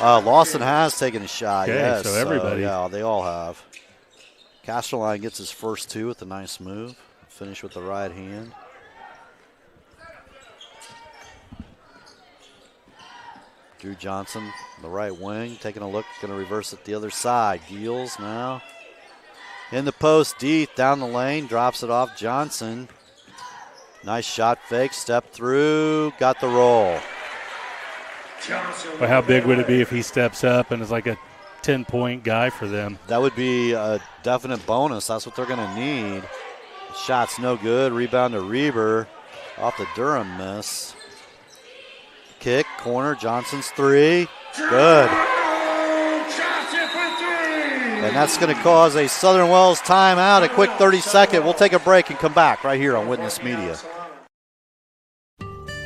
Lawson has taken a shot,
okay,
yes.
So everybody.
Yeah, they all have. Casterline gets his first 2 with a nice move. Finish with the right hand. Drew Johnson, the right wing, taking a look, going to reverse it the other side. Giels now. In the post, Deeth down the lane, drops it off Johnson. Nice shot fake, step through, got the roll.
Well, how big would it be if he steps up and is like a 10-point guy for them?
That would be a definite bonus. That's what they're going to need. Shot's no good. Rebound to Reber off the Durham miss. Kick, corner, Johnson's 3. Good. And that's going to cause a Southern Wells timeout, a quick 30-second. We'll take a break and come back right here on Witness Media.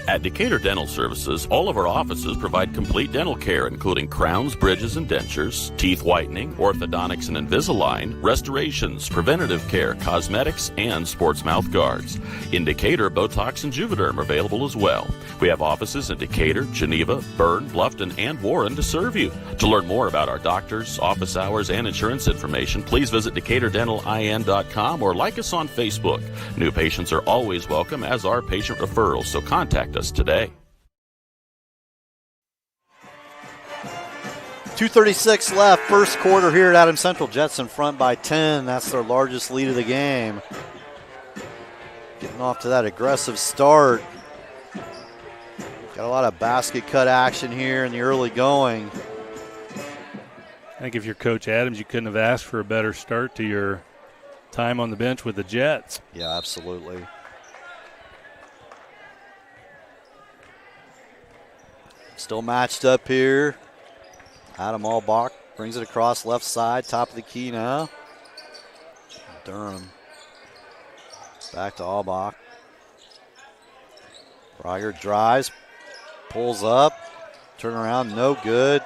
At Decatur Dental Services, all of our offices provide complete dental care, including crowns, bridges, and dentures, teeth whitening, orthodontics and Invisalign, restorations, preventative care, cosmetics, and sports mouth guards. In Decatur, Botox and Juvederm are available as well. We have offices in Decatur, Geneva, Berne, Bluffton, and Warren to serve you. To learn more about our doctors, office hours, and insurance information, please visit DecaturDentalIN.com or like us on Facebook. New patients are always welcome, as are patient referrals, so contact us today.
2:36 left, first quarter here at Adams Central. Jets in front by 10. That's their largest lead of the game. Getting off to that aggressive start. Got a lot of basket cut action here in the early going.
I think if you're Coach Adams, you couldn't have asked for a better start to your time on the bench with the Jets.
Yeah, absolutely. Still matched up here. Adam Albach brings it across left side, top of the key now. Durham. Back to Albach. Brogger drives, pulls up, turn around, no good.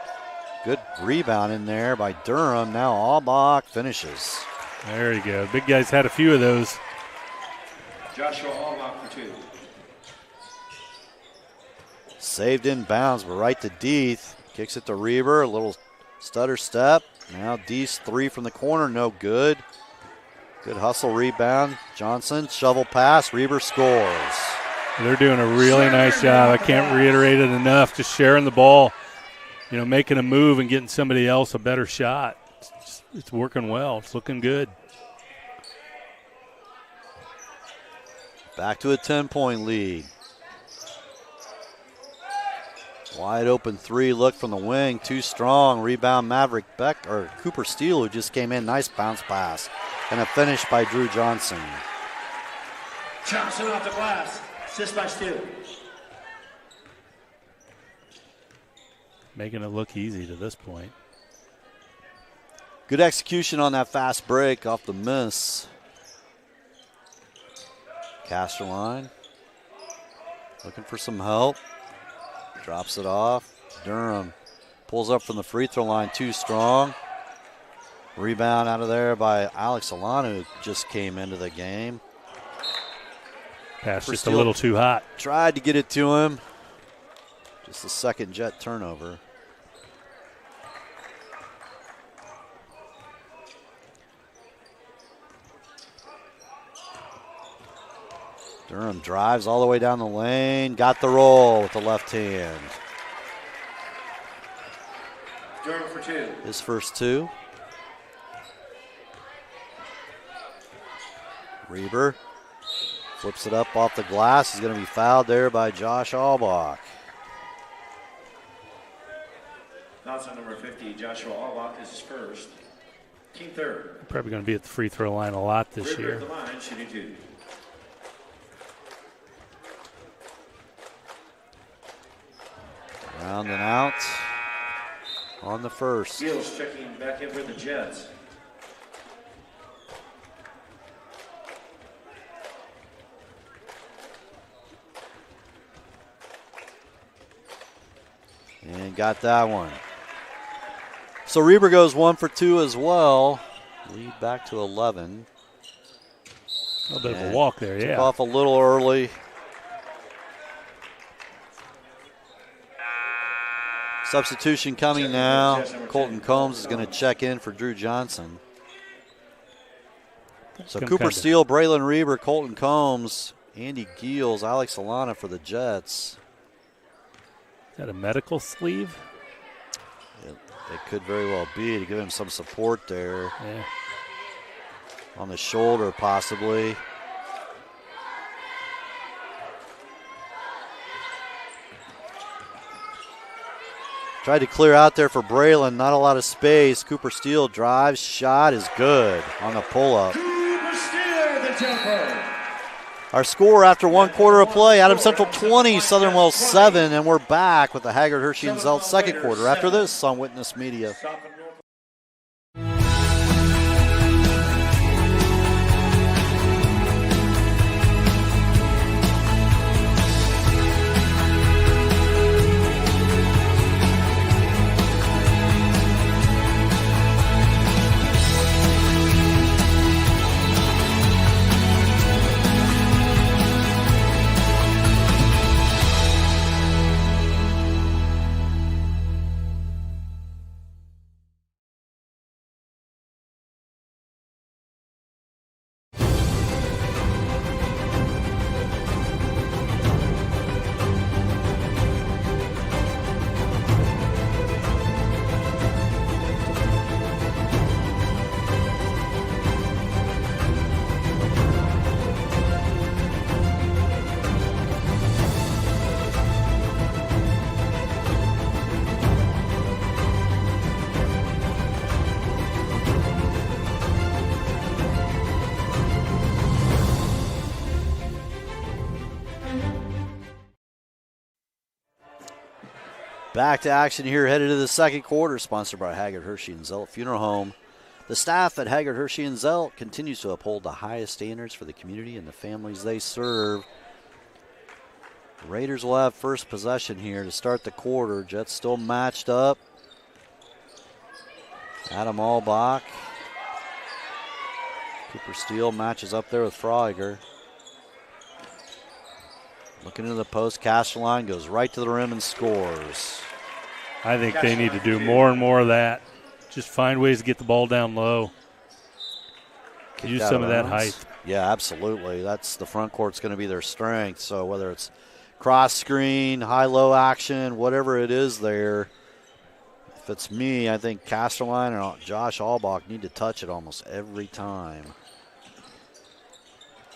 Good rebound in there by Durham. Now Albach finishes.
There you go. Big guys had a few of those.
Joshua Albach for 2.
Saved in bounds, but right to Deeth. Kicks it to Reber, a little stutter step. Now Deeth's 3 from the corner, no good. Good hustle rebound. Johnson, shovel pass, Reber scores.
They're doing a really nice job. I can't reiterate it enough. Just sharing the ball, making a move and getting somebody else a better shot. It's working well. It's looking good.
Back to a 10-point lead. Wide open 3 look from the wing, too strong. Rebound Maverick Cooper Steele, who just came in. Nice bounce pass. And a finish by Drew Johnson.
Johnson off the glass. Assist by Steele.
Making it look easy to this point.
Good execution on that fast break off the miss. Casterline looking for some help. Drops it off. Durham pulls up from the free throw line, too strong. Rebound out of there by Alex Alanu, who just came into the game.
Pass just a little too hot.
Tried to get it to him. Just the second Jet turnover. Durham drives all the way down the lane. Got the roll with the left hand.
Durham for 2.
His first 2. Reber flips it up off the glass. He's going to be fouled there by Josh Albach.
That's on number 50, Joshua Albach is his first. Team third.
Probably going to be at the free throw line a lot this year.
At the line, shooting 2.
Round and out on the first.
Steele's checking back in for the Jets.
And got that one. So Reber goes 1 for 2 as well. Lead back to 11.
A little bit of a walk there,
took
yeah.
Off a little early. Substitution coming now. Colton Combs is going to check in for Drew Johnson. So Cooper Steele, Braylon Reber, Colton Combs, Andy Giels, Alex Alana for the Jets.
Is that a medical sleeve?
It could very well be to give him some support there.
Yeah.
On the shoulder, possibly. Tried to clear out there for Braylon, not a lot of space. Cooper Steele drives, shot is good on the pull-up.
Cooper Steele, the jumper.
Our score after 1 quarter of play, Adams Central 20, Southern Wells 7, and we're back with the Haggard, Hershey, and Zelt second quarter after this on Witness Media. Back to action here, headed to the second quarter, sponsored by Haggard, Hershey, and Zelt Funeral Home. The staff at Haggard, Hershey, and Zelt continues to uphold the highest standards for the community and the families they serve. The Raiders will have first possession here to start the quarter. Jets still matched up. Adam Albach. Cooper Steele matches up there with Freuger. Looking into the post, Castelline goes right to the rim and scores.
I think they need to do more and more of that. Just find ways to get the ball down low. Use some of that height.
Yeah, absolutely. That's the front court's going to be their strength. So whether it's cross screen, high-low action, whatever it is there, if it's me, I think Castelline and Josh Albach need to touch it almost every time.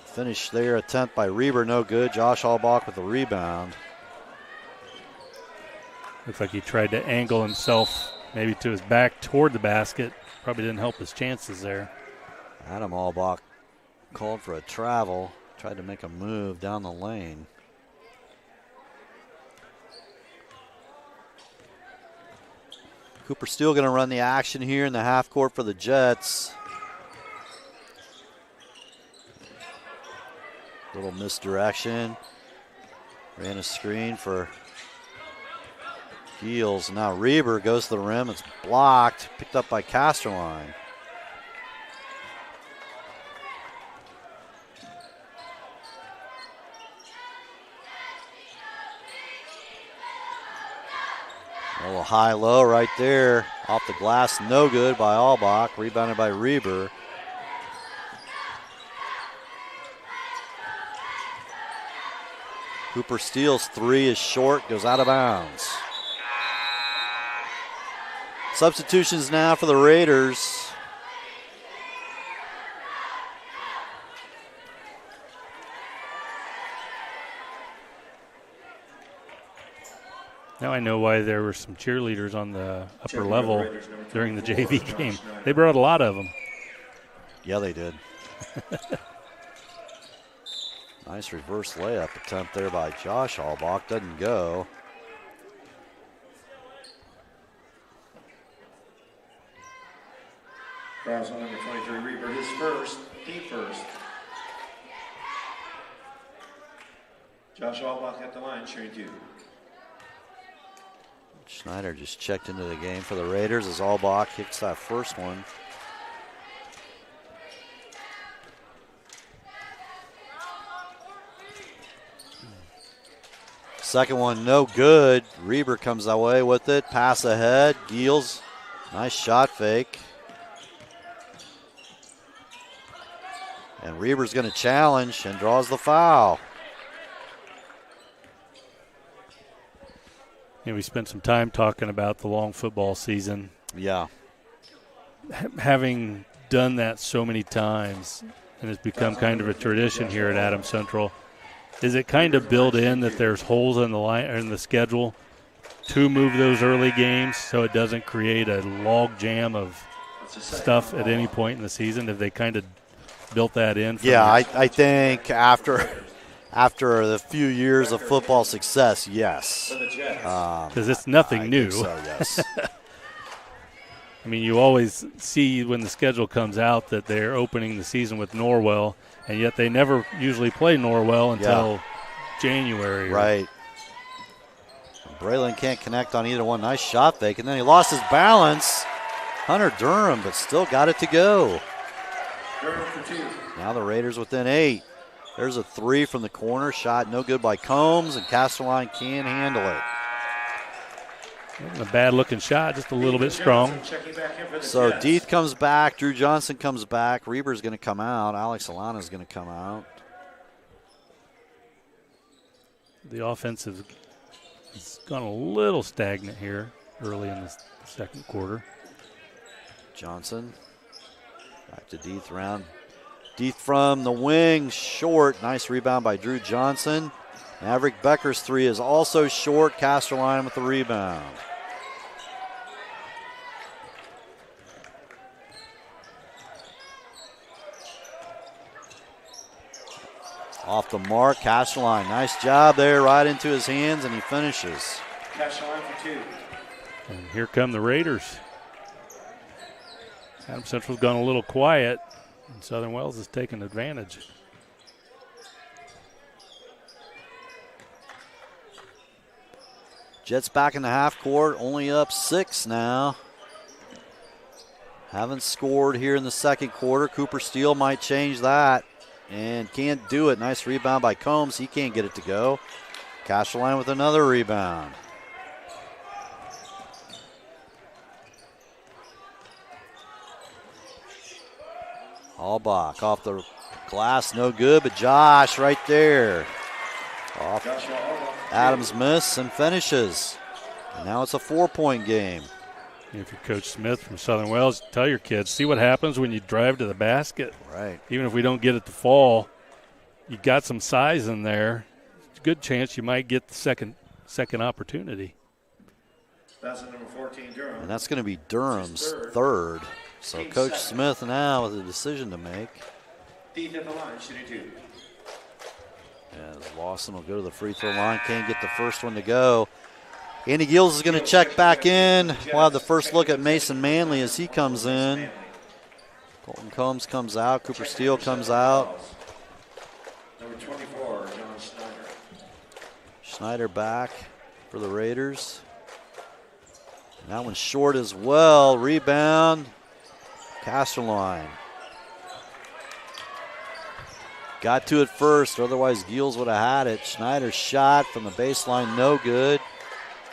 Finish there, attempt by Reber, no good. Josh Albach with the rebound.
Looks like he tried to angle himself maybe to his back toward the basket. Probably didn't help his chances there.
Adam Albach called for a travel, tried to make a move down the lane. Cooper Steele going to run the action here in the half court for the Jets. Little misdirection. Ran a screen for Heels. Now Reber goes to the rim. It's blocked. Picked up by Casterline. A little high-low right there. Off the glass, no good by Albach. Rebounded by Reber. Cooper Steele's three is short, goes out of bounds. Substitutions now for the Raiders.
Now I know why there were some cheerleaders on the upper level during the JV game. They brought a lot of them.
Yeah, they did. Nice reverse layup attempt there by Josh Albach. Doesn't go.
Fouls on number 23, Reber, his first, team first. Josh Albach at the line, shooting two.
Schneider just checked into the game for the Raiders as Albach hits that first one. Second one, no good. Reber comes away with it. Pass ahead. Giels, nice shot fake. And Reber's going to challenge and draws the foul.
Yeah, we spent some time talking about the long football season.
Yeah.
Having done that so many times, and it's become kind of a tradition here at Adams Central, is it kind of built in that there's holes in the line or in the schedule to move those early games so it doesn't create a log jam of stuff at any point in the season? Have they kind of built that in?
Yeah, I think after the few years of football success, yes.
Because it's nothing new.
So, yes.
I mean, you always see when the schedule comes out that they're opening the season with Norwell, and yet they never usually play Norwell until January.
Right. Braylon can't connect on either one. Nice shot fake, and then he lost his balance. Hunter Durham, but still got it to go.
Durham for two.
Now the Raiders within 8. There's a three from the corner. Shot no good by Combs, and Castelline can't handle it.
A bad-looking shot, just a little bit strong.
So Deeth comes back. Drew Johnson comes back. Reber's going to come out. Alex Alana's going to come out.
The offense has gone a little stagnant here early in the second quarter.
Johnson back to Deeth around. Deeth from the wing, short. Nice rebound by Drew Johnson. Maverick Becker's three is also short. Casterline with the rebound. Off the mark, Castelline. Nice job there, right into his hands, and he finishes.
Cash line for 2.
And here come the Raiders. Adams Central's gone a little quiet, and Southern Wells has taken advantage.
Jets back in the half court, only up 6 now. Haven't scored here in the second quarter. Cooper Steele might change that and can't do it. Nice rebound by Combs. He can't get it to go. Castelline with another rebound. Albach off the glass, no good, but Josh right there. Off. Adams miss and finishes. And now it's a 4-point game.
If you're Coach Smith from Southern Wells, tell your kids, see what happens when you drive to the basket.
Right.
Even if we don't get it to fall, you got some size in there. It's a good chance you might get the second opportunity.
That's number 14, Durham.
And that's going to be Durham's third. So Coach Smith now with a decision to make.
Deep at the line, shooting 2.
As Lawson will go to the free throw line, can't get the first one to go. Andy Gills is going to check back in. We'll have the first look at Mason Manley as he comes in. Colton Combs comes out. Cooper Steele comes out.
Number 24, John Schneider.
Schneider back for the Raiders. And that one's short as well. Rebound. Casterline. Got to it first, otherwise Giels would have had it. Schneider's shot from the baseline, no good.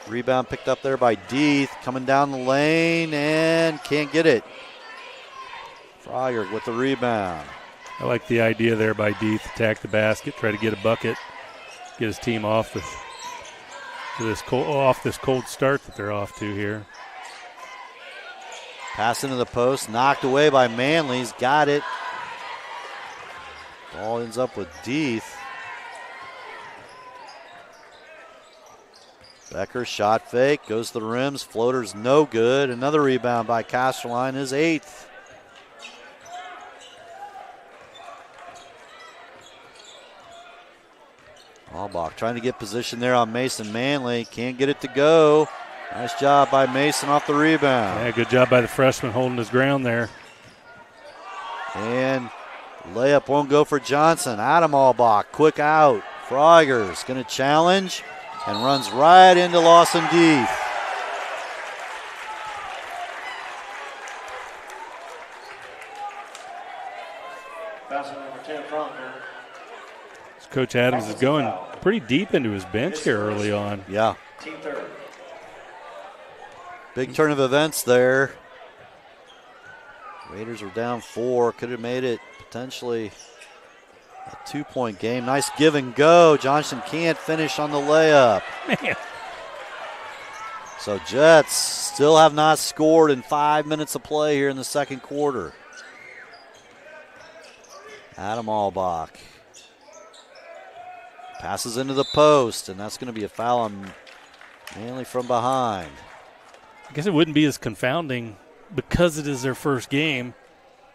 Rebound picked up there by Deeth, coming down the lane and can't get it. Frogger with the rebound.
I like the idea there by Deeth, attack the basket, try to get a bucket, get his team off this cold start that they're off to here.
Pass into the post, knocked away by Manley. He's got it. Ball ends up with Deeth. Becker shot fake, goes to the rims, floater's no good. Another rebound by Casterline, his 8th. Albach trying to get position there on Mason Manley, can't get it to go. Nice job by Mason off the rebound.
Yeah, good job by the freshman holding his ground there.
And layup won't go for Johnson. Adam Albach, quick out. Frogger's going to challenge and runs right into Lawson Deeth.
That's number 10, Frogger.
Coach Adams is going pretty deep into his bench here early on.
Yeah.
Team third.
Big turn of events there. Raiders were down 4. Could have made it potentially a 2-point game. Nice give and go. Johnson can't finish on the layup.
Man.
So Jets still have not scored in 5 minutes of play here in the second quarter. Adam Albach passes into the post, and that's going to be a foul on Manley from behind.
I guess it wouldn't be as confounding because it is their first game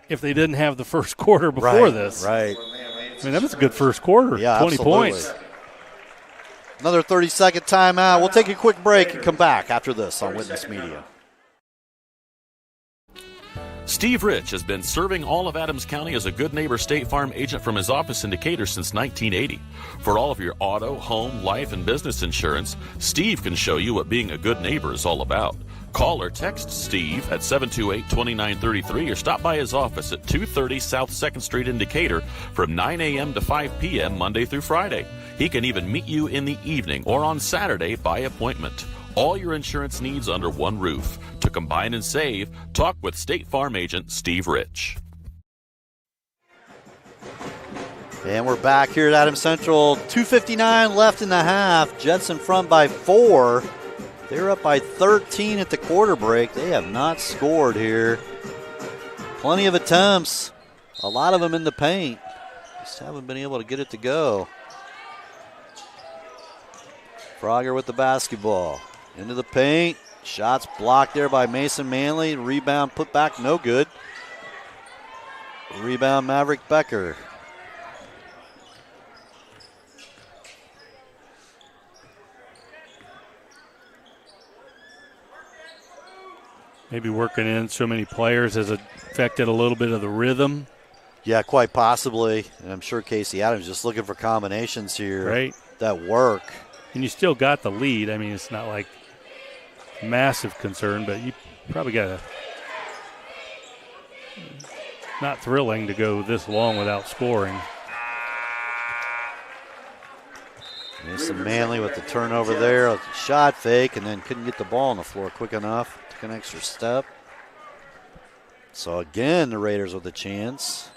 if they didn't have the first quarter before this.
Right.
I mean, that was a good first quarter.
Yeah,
20
absolutely.
points.
Another 30-second timeout. We'll take a quick break and come back after this on Witness Media.
Steve Rich has been serving all of Adams County as a Good Neighbor State Farm agent from his office in Decatur since 1980. For all of your auto, home, life, and business insurance, Steve can show you what being a good neighbor is all about. Call or text Steve at 728-2933 or stop by his office at 230 South 2nd Street in Decatur from 9 a.m. to 5 p.m. Monday through Friday. He can even meet you in the evening or on Saturday by appointment. All your insurance needs under one roof. To combine and save, talk with State Farm agent Steve Rich.
And we're back here at Adams Central. 2:59 left in the half. Jets in front by 4. They're up by 13 at the quarter break. They have not scored here. Plenty of attempts. A lot of them in the paint. Just haven't been able to get it to go. Frogger with the basketball. Into the paint. Shots blocked there by Mason Manley. Rebound put back, no good. Rebound Maverick Becker.
Maybe working in so many players has affected a little bit of the rhythm.
Yeah, quite possibly. And I'm sure Casey Adams just looking for combinations here
right,
that work.
And you still got the lead. I mean, it's not like massive concern, but you probably got not thrilling to go this long without scoring.
Mason Manley with the turnover there, a shot fake, and then couldn't get the ball on the floor quick enough. Took an extra step. So again, the Raiders with a chance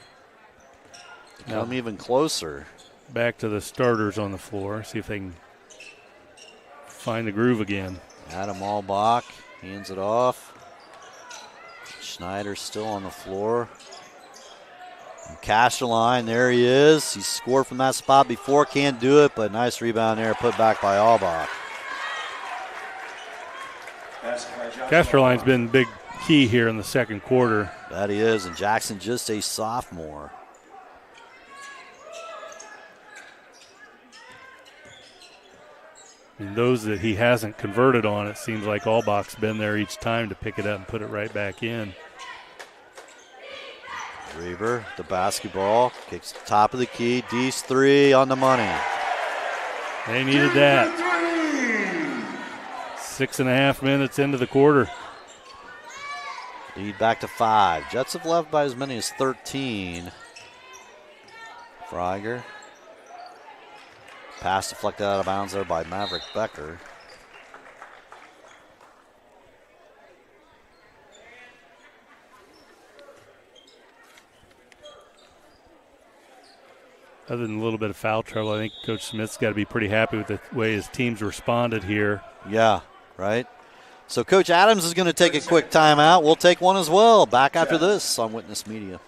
to come even closer.
Back to the starters on the floor, see if they can find the groove again.
Adam Albach hands it off. Schneider's still on the floor. And Casterline, there he is. He scored from that spot before, can't do it, but nice rebound there, put back by Albach.
Casterline's been big key here in the second quarter.
That he is, and Jackson just a sophomore.
And those that he hasn't converted on, it seems like Albach's been there each time to pick it up and put it right back in.
Reber, the basketball, kicks the top of the key. D's three on the money.
They needed that. 6.5 minutes into the quarter.
Lead back to 5. Jets have left by as many as 13. Freiger. Pass deflected out of bounds there by Maverick Becker.
Other than a little bit of foul trouble, I think Coach Smith's got to be pretty happy with the way his team's responded here.
Yeah, right. So Coach Adams is going to take a quick timeout. We'll take one as well. Back after this on Witness Media.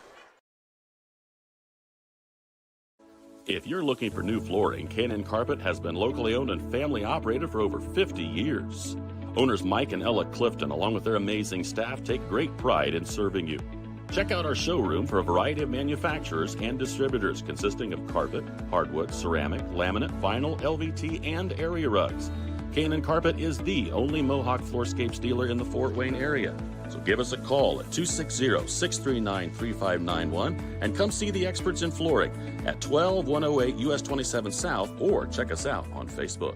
If you're looking for new flooring, Cannon Carpet has been locally owned and family operated for over 50 years. Owners Mike and Ella Clifton, along with their amazing staff, take great pride in serving you. Check out our showroom for a variety of manufacturers and distributors consisting of carpet, hardwood, ceramic, laminate, vinyl, LVT, and area rugs. Cannon Carpet is the only Mohawk Floorscapes dealer in the Fort Wayne area. So give us a call at 260-639-3591 and come see the experts in flooring at 12108 US 27 South, or check us out on Facebook.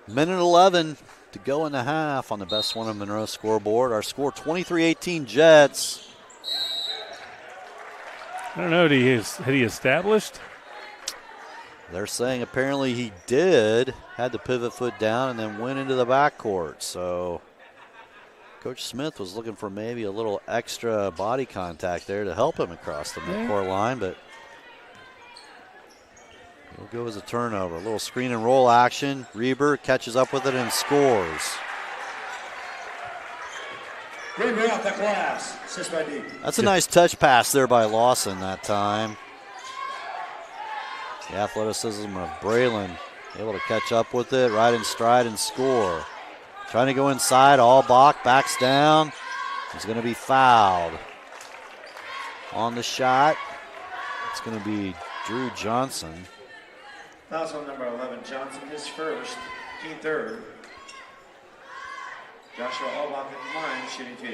Minute 11 to go in the half on the Best One of Monroe scoreboard. Our score 23-18 Jets.
I don't know, had he established?
They're saying apparently he did, had the pivot foot down and then went into the backcourt. So Coach Smith was looking for maybe a little extra body contact there to help him across the midcourt line, but it'll go as a turnover. A little screen and roll action. Reber catches up with it and scores.
Reber off the glass. Assist by D.
That's a nice touch pass there by Lawson that time. The athleticism of Braylon, able to catch up with it, right in stride and score. Trying to go inside, Albach backs down. He's going to be fouled. On the shot, it's going to be Drew Johnson.
Foul's on number 11, Johnson, his first, team third. Joshua Albach at the line, shooting 2.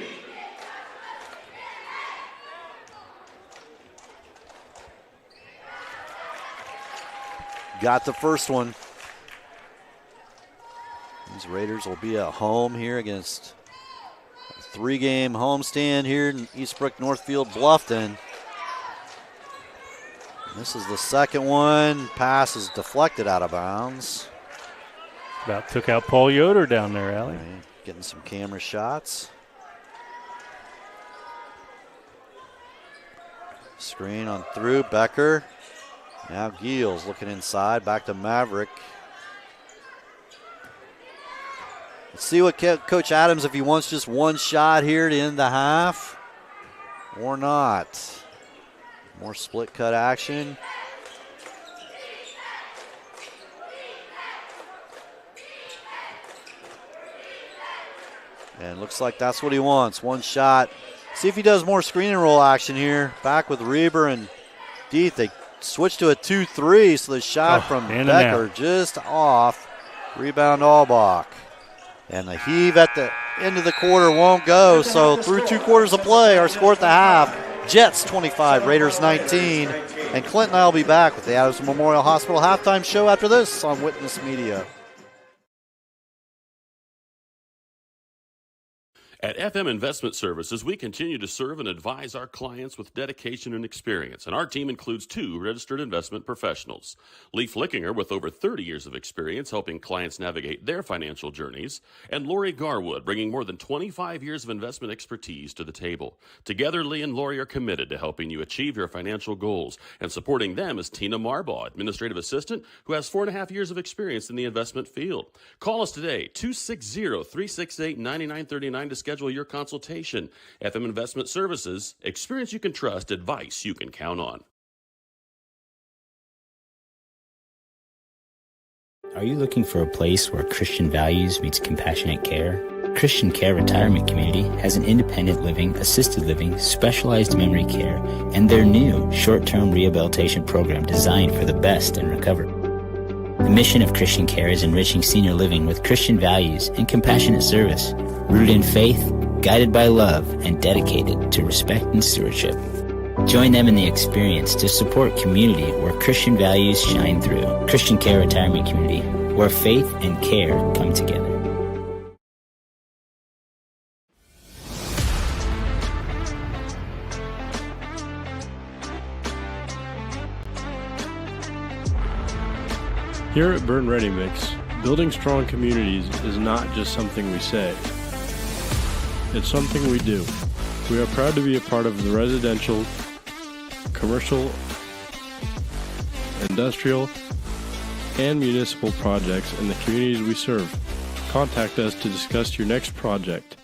Got the first one. These Raiders will be at home here against a 3-game homestand here in Eastbrook, Northfield, Bluffton. This is the second one. Pass is deflected out of bounds.
About took out Paul Yoder down there, Allie.
Right. Getting some camera shots. Screen on through, Becker. Now Giels looking inside, back to Maverick. Let's see what Coach Adams, if he wants just one shot here to end the half or not. More split cut action. And looks like that's what he wants, one shot. See if he does more screen and roll action here. Back with Reber and Deeth. They switch to a 2-3, so the shot from Becker just off. Rebound Albach. And the heave at the end of the quarter won't go. So through 2 quarters of play, our score at the half, Jets 25, Raiders 19. And Clint and I will be back with the Adams Memorial Hospital halftime show after this on Witness Media.
At FM Investment Services, we continue to serve and advise our clients with dedication and experience, and our team includes 2 registered investment professionals. Leif Lickinger, with over 30 years of experience helping clients navigate their financial journeys, and Lori Garwood, bringing more than 25 years of investment expertise to the table. Together, Lee and Lori are committed to helping you achieve your financial goals, and supporting them is Tina Marbaugh, administrative assistant, who has 4.5 years of experience in the investment field. Call us today, 260-368-9939 to schedule your consultation. FM Investment Services, experience you can trust, advice you can count on.
Are you looking for a place where Christian values meets compassionate care? Christian Care Retirement Community has an independent living, assisted living, specialized memory care, and their new short-term rehabilitation program designed for the best in recovery. The mission of Christian Care is enriching senior living with Christian values and compassionate service, rooted in faith, guided by love, and dedicated to respect and stewardship. Join them in the experience to support community where Christian values shine through. Christian Care Retirement Community, where faith and care come together.
Here at Berne Ready Mix, building strong communities is not just something we say. It's something we do. We are proud to be a part of the residential, commercial, industrial, and municipal projects in the communities we serve. Contact us to discuss your next project.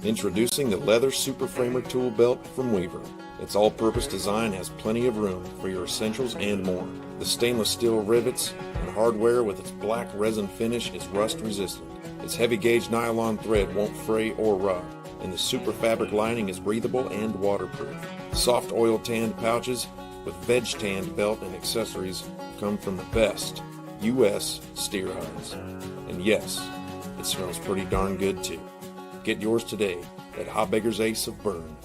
Introducing the leather super framer tool belt from Weaver. Its all-purpose design has plenty of room for your essentials and more. The stainless steel rivets and hardware with its black resin finish is rust resistant. Its heavy gauge nylon thread won't fray or rot, and the super fabric lining is breathable and waterproof. Soft oil tanned pouches with veg tanned belt and accessories come from the best U.S. steer hides. And yes, it smells pretty darn good too. Get yours today at Hobbeger's Ace of Berne.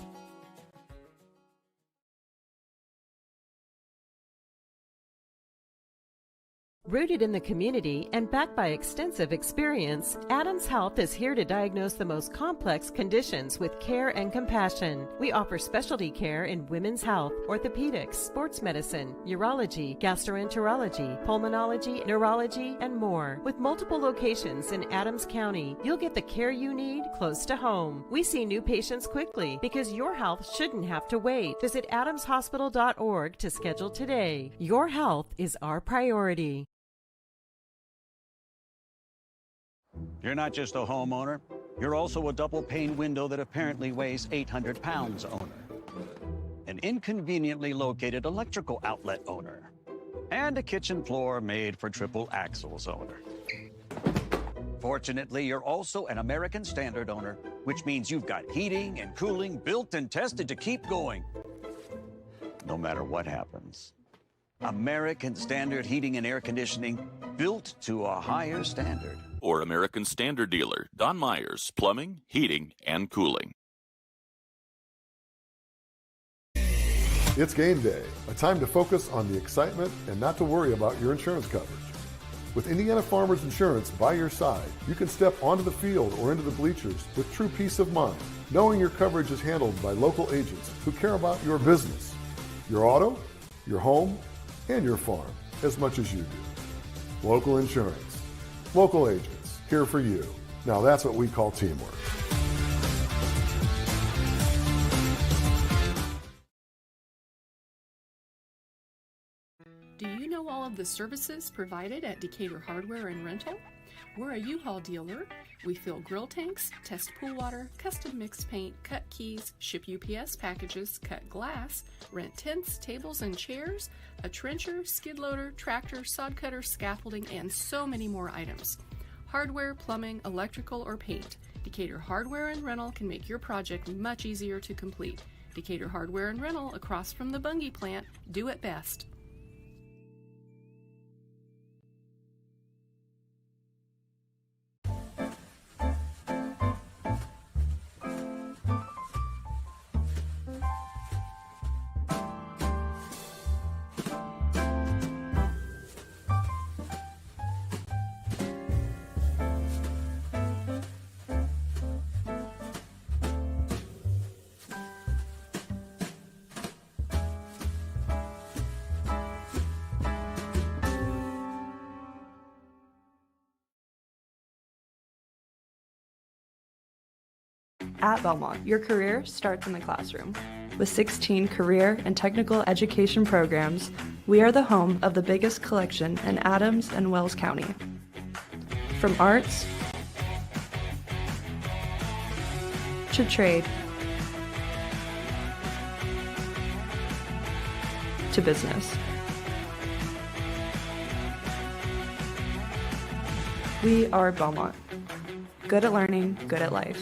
Rooted in the community and backed by extensive experience, Adams Health is here to diagnose the most complex conditions with care and compassion. We offer specialty care in women's health, orthopedics, sports medicine, urology, gastroenterology, pulmonology, neurology, and more. With multiple locations in Adams County, you'll get the care you need close to home. We see new patients quickly because your health shouldn't have to wait. Visit adamshospital.org to schedule today. Your health is our priority.
You're not just a homeowner, you're also a double-pane window that apparently weighs 800 pounds owner, an inconveniently located electrical outlet owner, and a kitchen floor made for triple axles owner. Fortunately, you're also an American Standard owner, which means you've got heating and cooling built and tested to keep going, no matter what happens. American Standard Heating and Air Conditioning, built to a higher standard.
Or American Standard dealer, Don Myers, Plumbing, Heating, and Cooling.
It's game day, a time to focus on the excitement and not to worry about your insurance coverage. With Indiana Farmers Insurance by your side, you can step onto the field or into the bleachers with true peace of mind, knowing your coverage is handled by local agents who care about your business, your auto, your home, and your farm as much as you do. Local insurance, local agents, here for you. Now that's what we call teamwork.
Do you know all of the services provided at Decatur Hardware and Rental? We're a U-Haul dealer. We fill grill tanks, test pool water, custom mix paint, cut keys, ship UPS packages, cut glass, rent tents, tables and chairs, a trencher, skid loader, tractor, sod cutter, scaffolding, and so many more items. Hardware, plumbing, electrical, or paint. Decatur Hardware and Rental can make your project much easier to complete. Decatur Hardware and Rental, across from the Bungie plant. Do it best.
At Belmont, your career starts in the classroom. With 16 career and technical education programs, we are the home of the biggest collection in Adams and Wells County. From arts to trade to business. We are Belmont. Good at learning, good at life.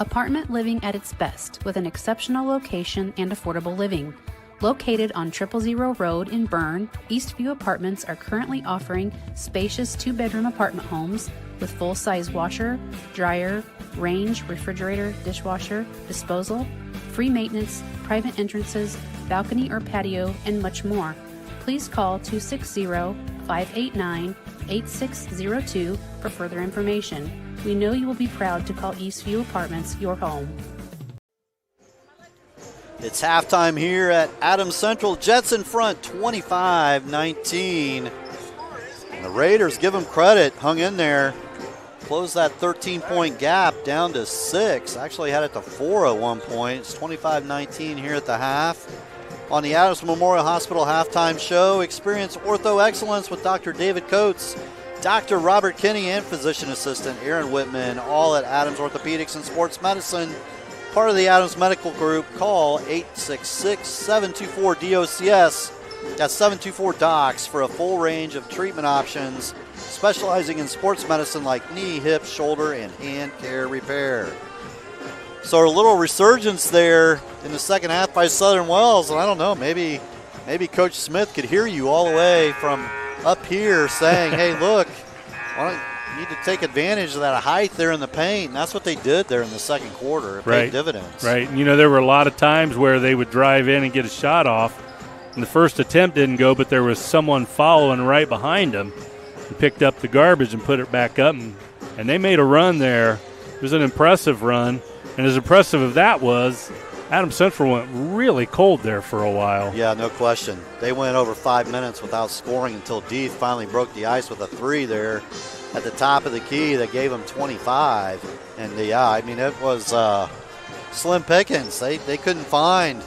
Apartment living at its best with an exceptional location and affordable living. Located on 000 Road in Berne, Eastview Apartments are currently offering spacious 2-bedroom apartment homes with full-size washer, dryer, range, refrigerator, dishwasher, disposal, free maintenance, private entrances, balcony or patio, and much more. Please call 260-589-8602 for further information. We know you will be proud to call Eastview Apartments your home.
It's halftime here at Adams Central. Jets in front, 25-19. And the Raiders, give them credit, hung in there. Closed that 13-point gap down to 6. Actually had it to 4 at one point. It's 25-19 here at the half. On the Adams Memorial Hospital halftime show, experience ortho excellence with Dr. David Coates, Dr. Robert Kinney, and physician assistant Aaron Whitman, all at Adams Orthopedics and Sports Medicine. Part of the Adams Medical Group. Call 866-724-DOCS. That's 724-DOCS for a full range of treatment options, specializing in sports medicine like knee, hip, shoulder, and hand care repair. So a little resurgence there in the second half by Southern Wells, and I don't know, maybe Coach Smith could hear you all the way from up here saying, hey, look, you need to take advantage of that height there in the paint. And that's what they did there in the second quarter. It paid dividends.
Right. And, there were a lot of times where they would drive in and get a shot off, and the first attempt didn't go, but there was someone following right behind them and picked up the garbage and put it back up, and they made a run there. It was an impressive run, and as impressive as that was, Adams Central went really cold there for a while.
Yeah, no question. They went over 5 minutes without scoring until Deeth finally broke the ice with a 3 there at the top of the key that gave them 25. And, it was slim pickings. They couldn't find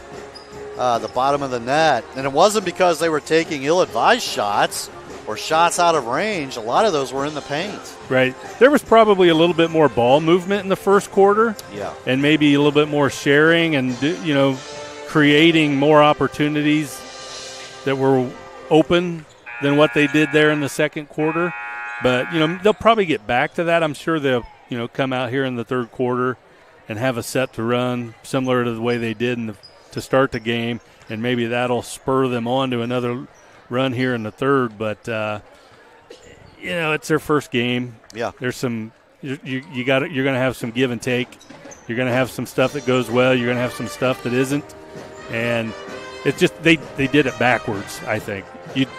the bottom of the net. And it wasn't because they were taking ill-advised shots or shots out of range. A lot of those were in the paint.
Right. There was probably a little bit more ball movement in the first quarter.
Yeah.
And maybe a little bit more sharing and, creating more opportunities that were open than what they did there in the second quarter. But, they'll probably get back to that. I'm sure they'll, come out here in the third quarter and have a set to run similar to the way they did to start the game. And maybe that'll spur them on to another run here in the third, but it's their first game.
Yeah,
there's some you're going to have some give and take. You're going to have some stuff that goes well. You're going to have some stuff that isn't, and it's just they did it backwards. I think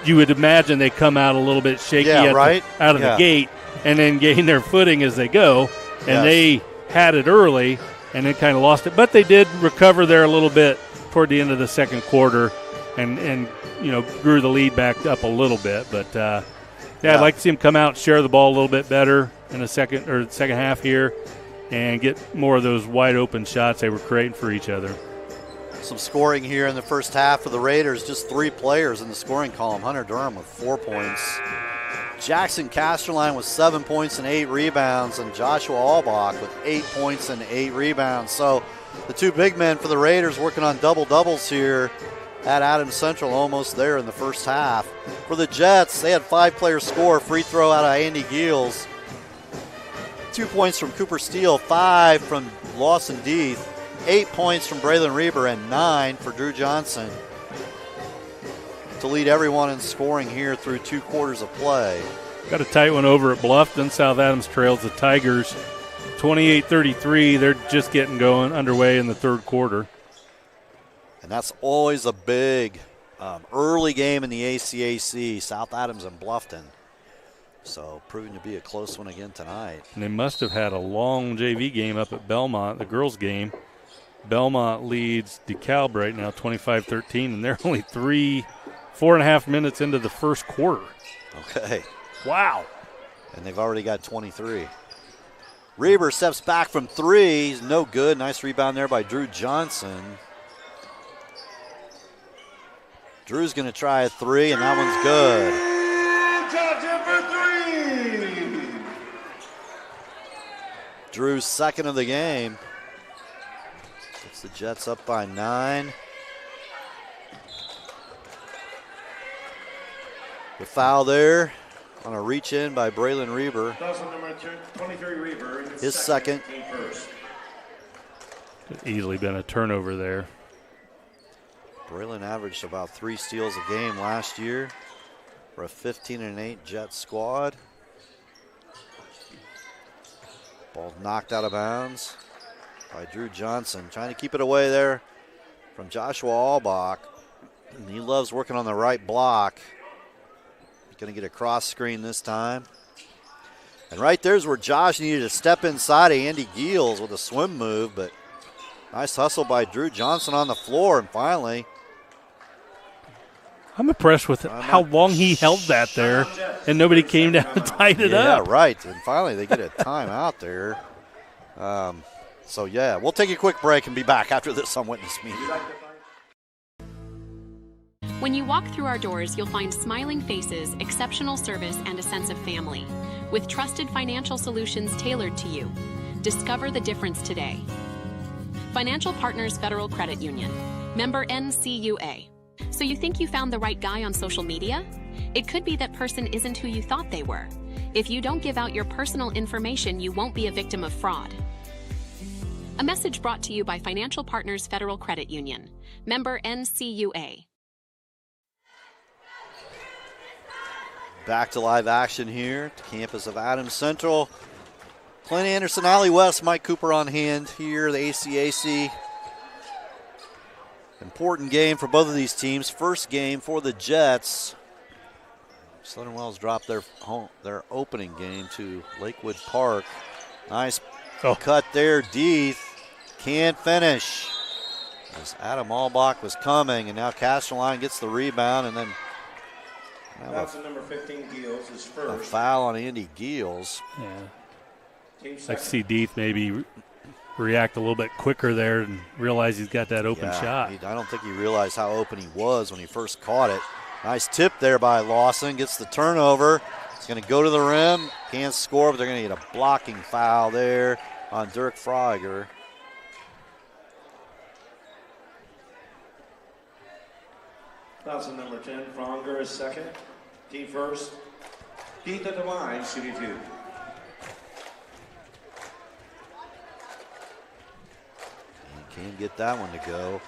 you would imagine they come out a little bit shaky out of the gate, and then gain their footing as they go. And they had it early, and then kind of lost it, but they did recover there a little bit toward the end of the second quarter, and grew the lead back up a little bit. But, I'd like to see them come out and share the ball a little bit better in the second half here and get more of those wide-open shots they were creating for each other.
Some scoring here in the first half for the Raiders. Just 3 players in the scoring column. Hunter Durham with 4 points. Jackson Casterline with 7 points and 8 rebounds. And Joshua Albach with 8 points and 8 rebounds. So the 2 big men for the Raiders working on double-doubles here at Adams Central, almost there in the first half. For the Jets, they had 5 players score. Free throw out of Andy Giels. 2 points from Cooper Steele, 5 from Lawson Deeth, 8 points from Braylon Reber, and 9 for Drew Johnson to lead everyone in scoring here through 2 quarters of play.
Got a tight one over at Bluffton. South Adams trails the Tigers 28-33. They're just getting going underway in the third quarter.
And that's always a big early game in the ACAC, South Adams and Bluffton. So proving to be a close one again tonight.
And they must have had a long JV game up at Belmont, the girls' game. Belmont leads DeKalb right now 25-13, and they're only 4.5 minutes into the first quarter.
Okay.
Wow.
And they've already got 23. Reber steps back from 3. He's no good. Nice rebound there by Drew Johnson. Drew's going to try a 3, and that one's good. Drew's second of the game. Puts the Jets up by 9. The foul there on a reach in by Braylon Reber.
Number 23 Reber.
His second.
Could easily been a turnover there.
Braylon averaged about 3 steals a game last year for a 15-8 Jet squad. Ball knocked out of bounds by Drew Johnson. Trying to keep it away there from Joshua Albach. He loves working on the right block. He's going to get a cross screen this time. And right there's where Josh needed to step inside of Andy Giels with a swim move, but nice hustle by Drew Johnson on the floor, and finally.
I'm impressed with how long he held that there, and nobody came down and tied it up.
Yeah, right. And finally they get a timeout there. So, yeah, we'll take a quick break and be back after this on Witness Media.
When you walk through our doors, you'll find smiling faces, exceptional service, and a sense of family. With trusted financial solutions tailored to you. Discover the difference today. Financial Partners Federal Credit Union. Member NCUA. So you think you found the right guy on social media? It could be that person isn't who you thought they were. If you don't give out your personal information, you won't be a victim of fraud. A message brought to you by Financial Partners Federal Credit Union. Member NCUA.
Back to live action here at the campus of Adams Central. Clint Anderson, Allie West, Mike Cooper on hand here, the ACAC. Important game for both of these teams. First game for the Jets. Southern Wells dropped their opening game to Lakewood Park. Nice cut there. Deeth can't finish. As Adam Albach was coming, and now Castelline gets the rebound, and then
That's number 15 Giels is first.
A foul on Andy Giels.
Yeah. I see Deeth maybe react a little bit quicker there and realize he's got that open shot.
I don't think he realized how open he was when he first caught it. Nice tip there by Lawson. Gets the turnover. He's going to go to the rim. Can't score, but they're going to get a blocking foul there on Dirk Freiger.
That's number 10. Fronger is second. Team first. Keith at the line, shooting 2.
Can't get that one to go.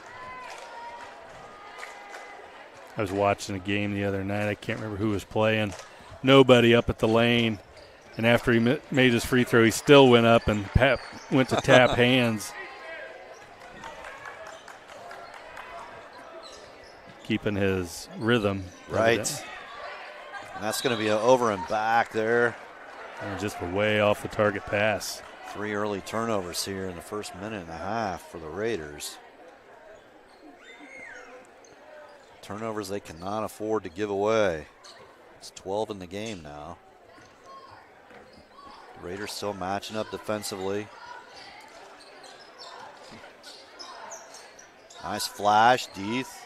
I was watching a game the other night. I can't remember who was playing. Nobody up at the lane. And after he made his free throw, he still went up and went to tap hands. Keeping his rhythm.
Right. And that's going to be an over and back there.
And just way off the target pass.
3 early turnovers here in the first minute and a half for the Raiders. Turnovers they cannot afford to give away. It's 12 in the game now. The Raiders still matching up defensively. Nice flash, Deeth.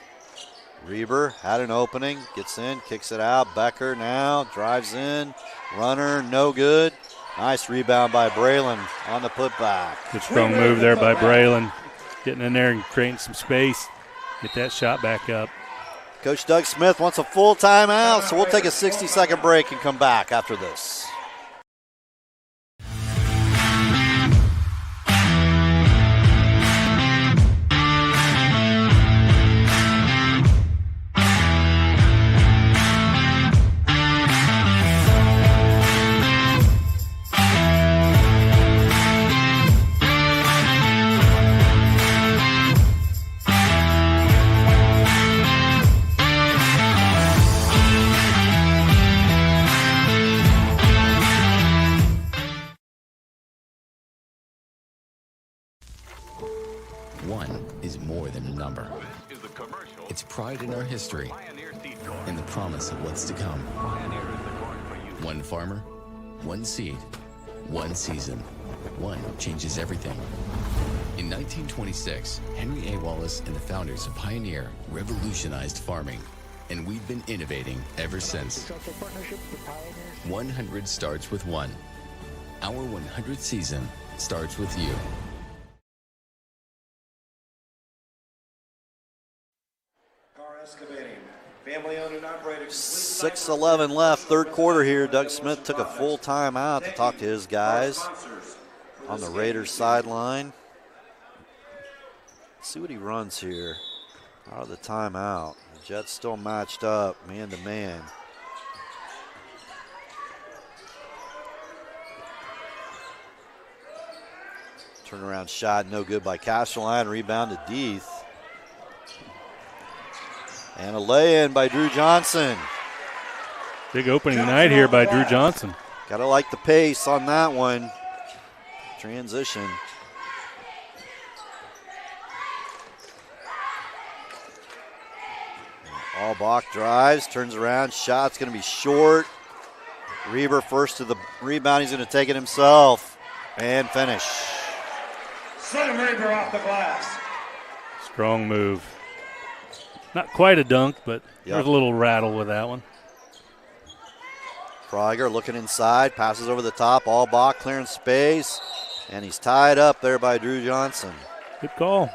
Reber had an opening, gets in, kicks it out. Becker now drives in. Runner, no good. Nice rebound by Braylon on the putback.
Good strong move there by Braylon. Getting in there and creating some space. Get that shot back up.
Coach Doug Smith wants a full timeout, so we'll take a 60-second break and come back after this.
pride in our history and the promise of what's to come. One farmer, one seed, one season. One changes everything. In 1926, Henry A. Wallace and the founders of Pioneer revolutionized farming, and we've been innovating ever since. 100 starts with one. Our 100th season starts with you.
Family-owned and operated.
6:11 left, third quarter here. Doug Smith took a full timeout to talk to his guys on the Raiders sideline. Let's see what he runs here out of the timeout. The Jets still matched up man to man. Turnaround shot, no good by Castelline. Rebound to Deeth. And a lay-in by Drew Johnson.
Big opening night here by Drew Johnson.
Gotta like the pace on that one. Transition. Albach drives, turns around, shot's gonna be short. Reber first to the rebound, he's gonna take it himself and finish.
Son Reber off the glass.
Strong move. Not quite a dunk, but there's a little rattle with that one.
Frogger looking inside, passes over the top, Albach clearing space, and he's tied up there by Drew Johnson.
Good call.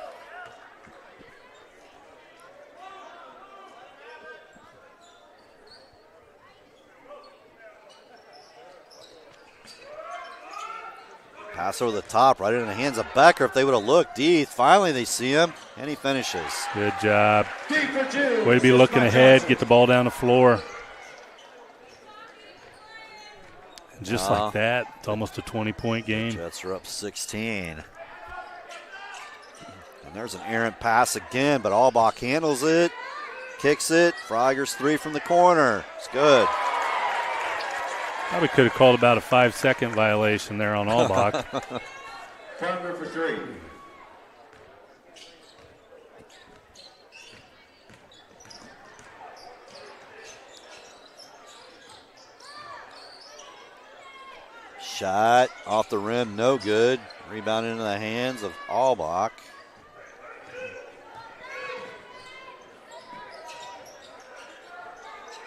Pass over the top, right into the hands of Becker. If they would have looked, Deeth, finally they see him, and he finishes.
Good job. Way to be looking ahead, get the ball down the floor. And just like that, it's almost a 20-point game.
Jets are up 16. And there's an errant pass again, but Albach handles it, kicks it. Frogger's three from the corner. It's good.
Probably could have called about a 5-second violation there on Albach.
Frogger for three.
Shot off the rim, no good. Rebound into the hands of Albach.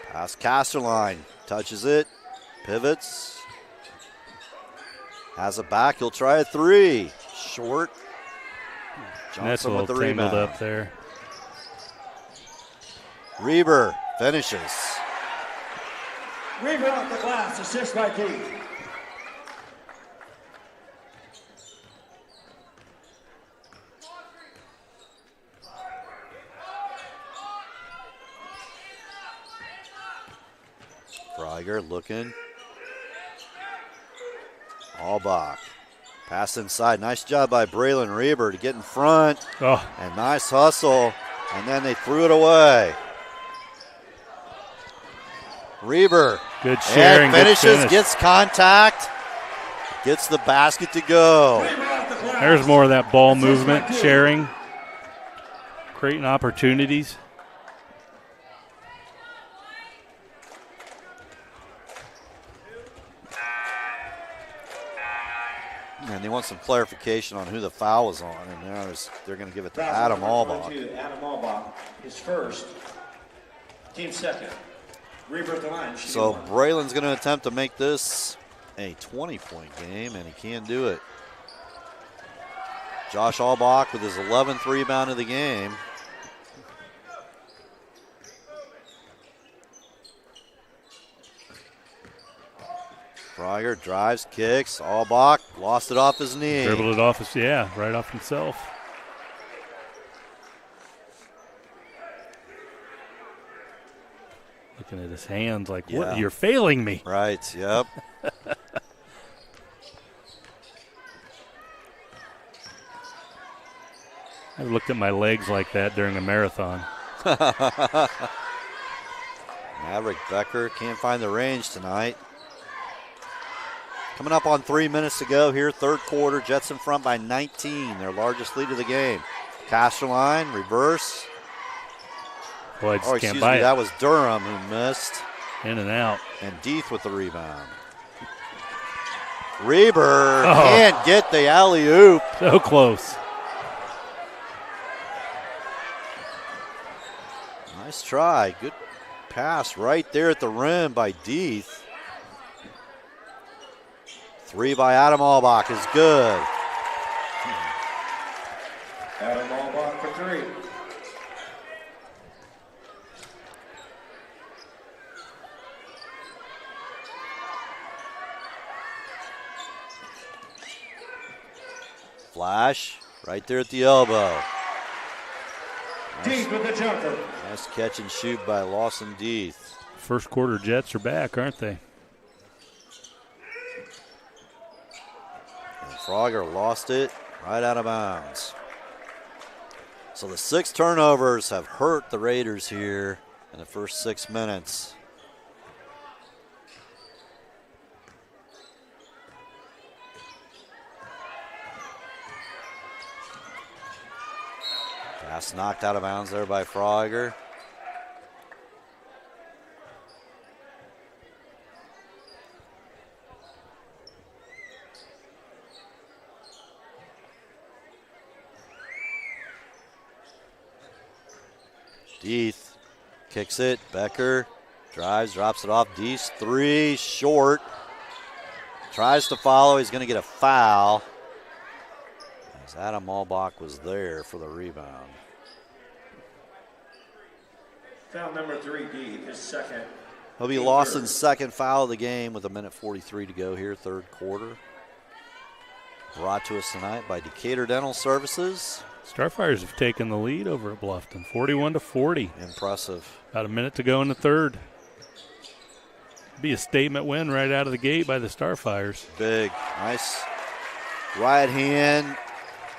Pass Casterline, touches it, pivots. Has it back, he'll try a three. Short.
That's a
Johnson with the
little tangled
rebound.
up there.
Reber finishes.
Reber off the glass, assist by Keith.
Frogger looking. Albach. Pass inside. Nice job by Braylon Reber to get in front.
Oh.
And nice hustle. And then they threw it away. Reber.
Good sharing.
And finishes,
good finish.
gets contact, gets the basket to go.
There's more of that ball movement, sharing, creating opportunities.
And they want some clarification on who the foul was on, and they're going to give it to Adam Albach.
Adam Albach, his first, team second. Reber at the line.
So Braylon's going to attempt to make this a 20-point game, and he can't do it. Josh Albach with his 11th rebound of the game. Frogger drives, kicks. Albach lost it off his knee.
Dribbled it off right off himself. Looking at his hands like, what? You're failing me.
Right, yep.
I've looked at my legs like that during a marathon.
Maverick Becker can't find the range tonight. Coming up on 3 minutes to go here, third quarter. Jets in front by 19, their largest lead of the game. Casterline, reverse.
Boy, I just
Oh,
can't
excuse
buy
me,
it.
that was Durham who missed.
In and out.
And Deeth with the rebound. Reber
Oh.
can't get the alley-oop.
So close.
Nice try. Good pass right there at the rim by Deeth. 3 by Adam Albach is good.
Adam Albach for 3.
Flash right there at the elbow.
Deeth with the jumper.
Nice catch and shoot by Lawson Deeth.
First quarter Jets are back, aren't they?
And Frogger lost it right out of bounds. So the 6 turnovers have hurt the Raiders here in the first 6 minutes. Pass knocked out of bounds there by Frogger. Deeth kicks it. Becker drives, drops it off. Deeth 3, short. Tries to follow. He's going to get a foul. As Adam Albach was there for the rebound.
Foul number 3, Deeth, his second.
He'll be Lawson's second foul of the game with 1:43 to go here, third quarter. Brought to us tonight by Decatur Dental Services.
Starfires have taken the lead over at Bluffton, 41-40.
Impressive.
About a minute to go in the third. Be a statement win right out of the gate by the Starfires.
Big, nice right hand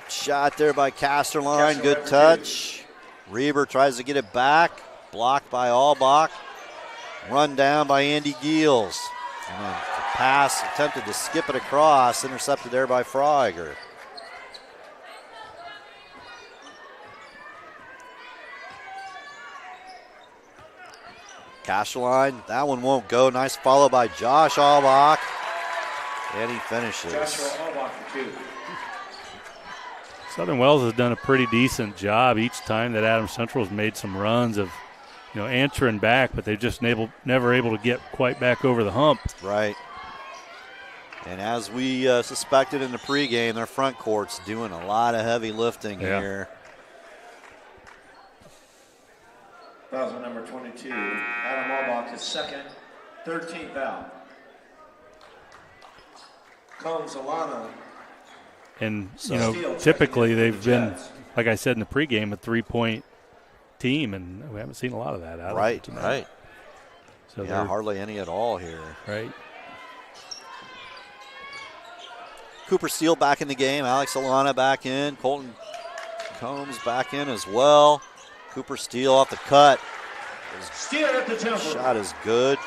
shot there by Casterline. Good touch. Reber tries to get it back. Blocked by Albach. Run down by Andy Giels. And then the pass attempted to skip it across. Intercepted there by Frogger. Casterline, that one won't go. Nice follow by Josh Albach. And he finishes.
Joshua Albach for 2.
Southern Wells has done a pretty decent job each time that Adams Central has made some runs of, answering back, but they've just never able to get quite back over the hump.
Right. And as we suspected in the pregame, their front court's doing a lot of heavy lifting here.
Foul number 22. Adam Albach, his second, 13th foul. Combs Alana.
And, typically they've been, like I said in the pregame, a 3-point team, and we haven't seen a lot of that out of them tonight.
Right.
So
yeah, hardly any at all here.
Right.
Cooper Steele back in the game. Alex Alana back in. Colton Combs back in as well. Cooper Steele off the cut.
Steele at the jumper.
Shot is good.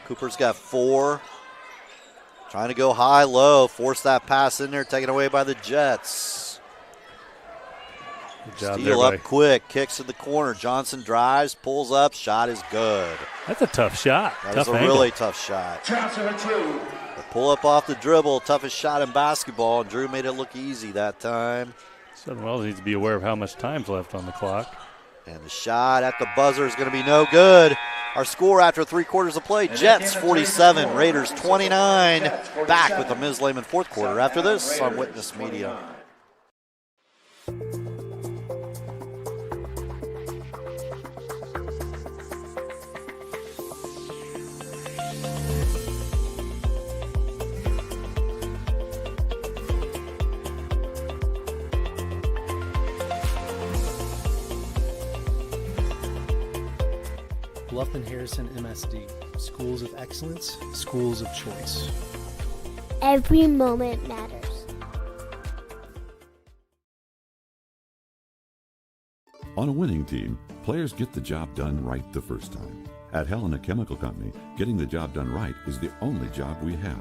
Cooper's got 4. Trying to go high, low. Force that pass in there, taken away by the Jets.
Good job
Steele
there
up quick, kicks in the corner. Johnson drives, pulls up, shot is good.
That's a tough shot.
That
tough
is a
angle.
really tough shot.
Johnson for 2.
The pull up off the dribble, toughest shot in basketball, and Drew made it look easy that time.
Southern Wells needs to be aware of how much time's left on the clock.
And the shot at the buzzer is going to be no good. Our score after 3 quarters of play, Jets 47, Raiders 29. Back with the Ms. Lehman fourth quarter after this on Witness Media.
Bluffton Harrison MSD, schools of excellence, schools of choice.
Every moment matters.
On a winning team, players get the job done right the first time. At Helena Chemical Company, getting the job done right is the only job we have.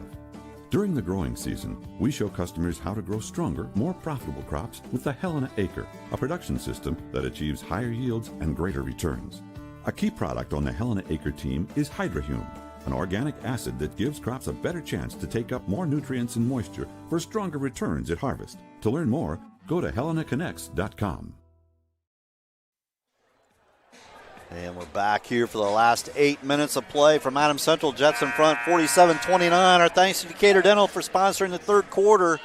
During the growing season, we show customers how to grow stronger, more profitable crops with the Helena Acre, a production system that achieves higher yields and greater returns. A key product on the Helena Acre team is Hydrahume, an organic acid that gives crops a better chance to take up more nutrients and moisture for stronger returns at harvest. To learn more, go to helenaconnects.com.
And we're back here for the last 8 minutes of play from Adams Central. Jets in front, 47-29. Our thanks to Decatur Dental for sponsoring the third quarter.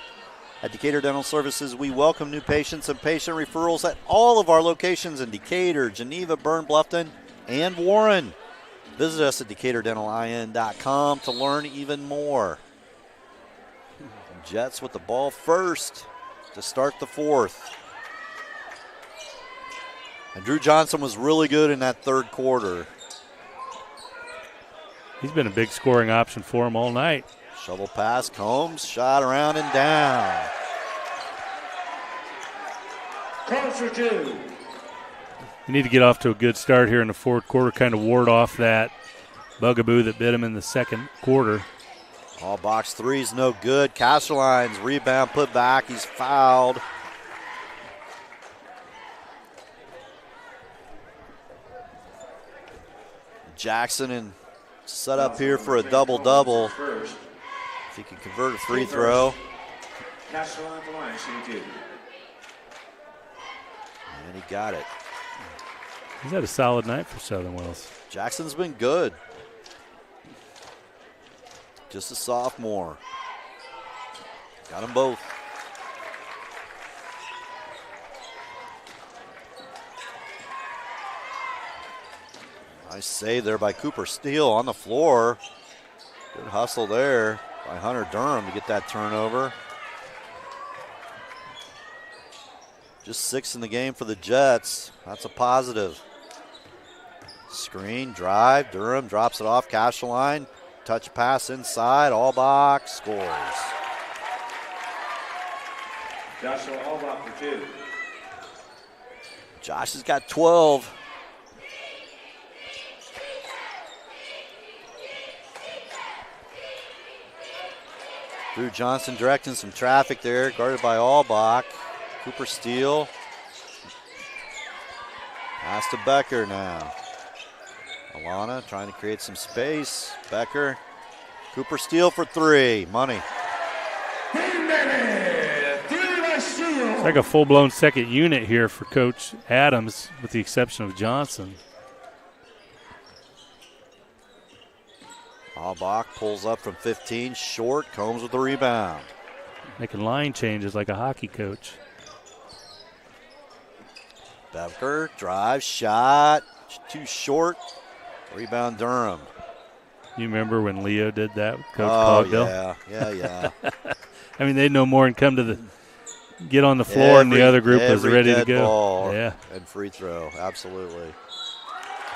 At Decatur Dental Services, we welcome new patients and patient referrals at all of our locations in Decatur, Geneva, Berne, Bluffton, and Warren. Visit us at DecaturDentalIN.com to learn even more. Jets with the ball first to start the fourth. And Drew Johnson was really good in that third quarter.
He's been a big scoring option for him all night.
Shovel pass, Combs, shot around and down.
Cross for two.
You need to get off to a good start here in the fourth quarter, kind of ward off that bugaboo that bit him in the second quarter.
All box three's no good. Castleines rebound, put back. He's fouled. Jackson and set up here for a double-double. If he can convert a free throw.
Castellan at the line, shooting two.
And he got it.
He's had a solid night for Southern Wells.
Jackson's been good. Just a sophomore. Got them both. Nice save there by Cooper Steele on the floor. Good hustle there by Hunter Durham to get that turnover. Just 6 in the game for the Jets. That's a positive. Screen, drive, Durham drops it off, Castleline. Touch pass inside, Allbach scores.
Joshua Allbach for two.
Josh has got 12. Drew Johnson directing some traffic there, guarded by Allbach. Cooper Steele. Pass to Becker now. Alana trying to create some space. Becker. Cooper Steele for three. Money.
It's like a full-blown second unit here for Coach Adams, with the exception of Johnson.
Allbach pulls up from 15, short, Combs with the rebound.
Making line changes like a hockey coach.
Becker, drive, shot, too short. Rebound Durham.
You remember when Leo did that with Coach
Cogdell?
Yeah.
Yeah.
I mean, they'd no more and come to the get on the floor, and the other group was ready to go.
Ball and free throw, absolutely.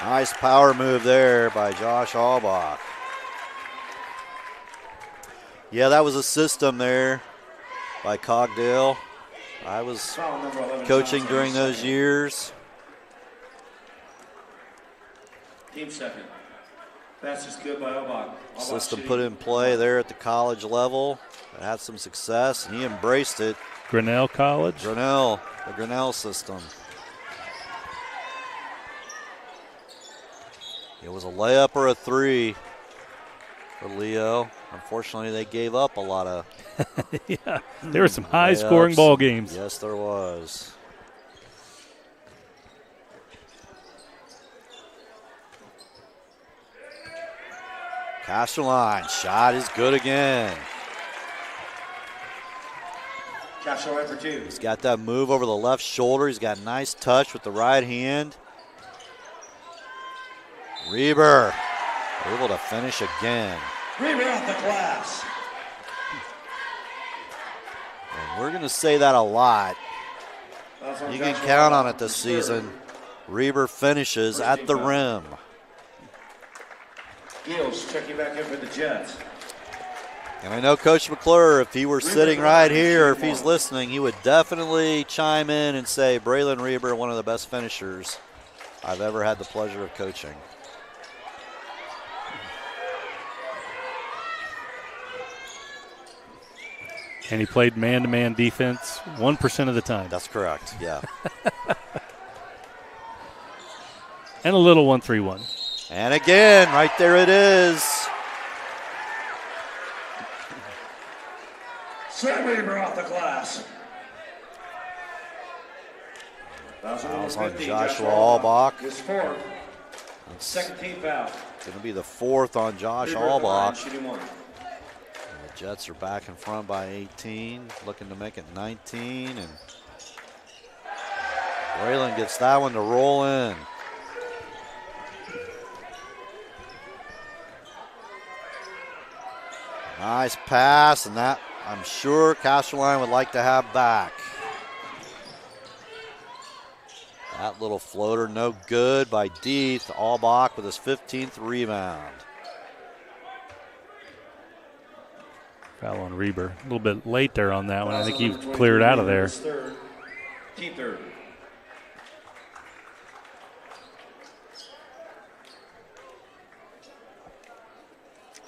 Nice power move there by Josh Allbach. Yeah, that was a system there by Cogdell. I was coaching during those years.
Team second. Pass is good by Allbach.
System put in play there at the college level. It had some success, and he embraced it.
Grinnell College?
Grinnell, the Grinnell system. It was a layup or a three for Leo. Unfortunately, they gave up a lot of
yeah, there were some high-scoring ball games.
Yes, there was. Castleline, shot is good again.
Castleline for two.
He's got that move over the left shoulder. He's got a nice touch with the right hand. Reber able to finish again.
Reber off the glass.
And we're going to say that a lot. You can count on it this season. Reber finishes at the rim.
Gills checking back in for the Jets.
And I know Coach McClure, if he were sitting right here, if he's listening, he would definitely chime in and say, Braylon Reber, one of the best finishers I've ever had the pleasure of coaching.
And he played man-to-man defense 1% of the time.
That's correct, yeah.
And a little 1-3-1.
And again, right there it is.
Sam Weaver off the glass.
Fouls on Joshua Albach.
His fourth. Second team foul.
Going to be the fourth on Josh
Weaver
Albach.
shooting one.
The Jets are back in front by 18, looking to make it 19. And Braylon gets that one to roll in. Nice pass, and that I'm sure Castelline would like to have back. That little floater, no good by Deeth. Albach with his 15th rebound.
Foul on Reber. A little bit late there on that one. I think he cleared out of there.
Team third.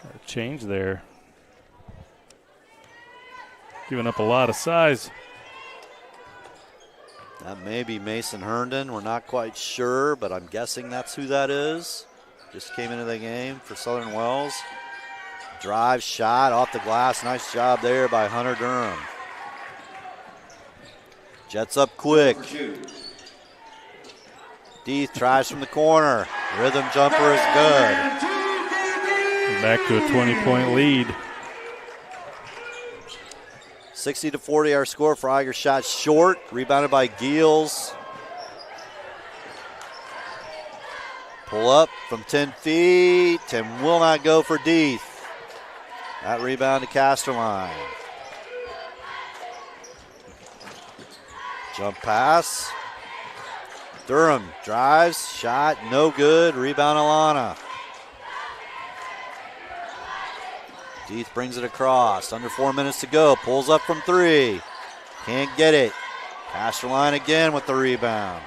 Got a change there. Giving up a lot of size.
That may be Mason Herndon. We're not quite sure, but I'm guessing that's who that is. Just came into the game for Southern Wells. Drive shot off the glass. Nice job there by Hunter Durham. Jets up quick. Deeth tries from the corner. Rhythm jumper is good.
Back to a 20-point lead.
60-40 our score. Freiger shot short. Rebounded by Giels. Pull up from 10 feet and will not go for Deeth. That rebound to Casterline. Jump pass. Durham drives, shot, no good. Rebound Alana. Deeth brings it across. Under 4 minutes to go. Pulls up from three. Can't get it. Casterline again with the rebound.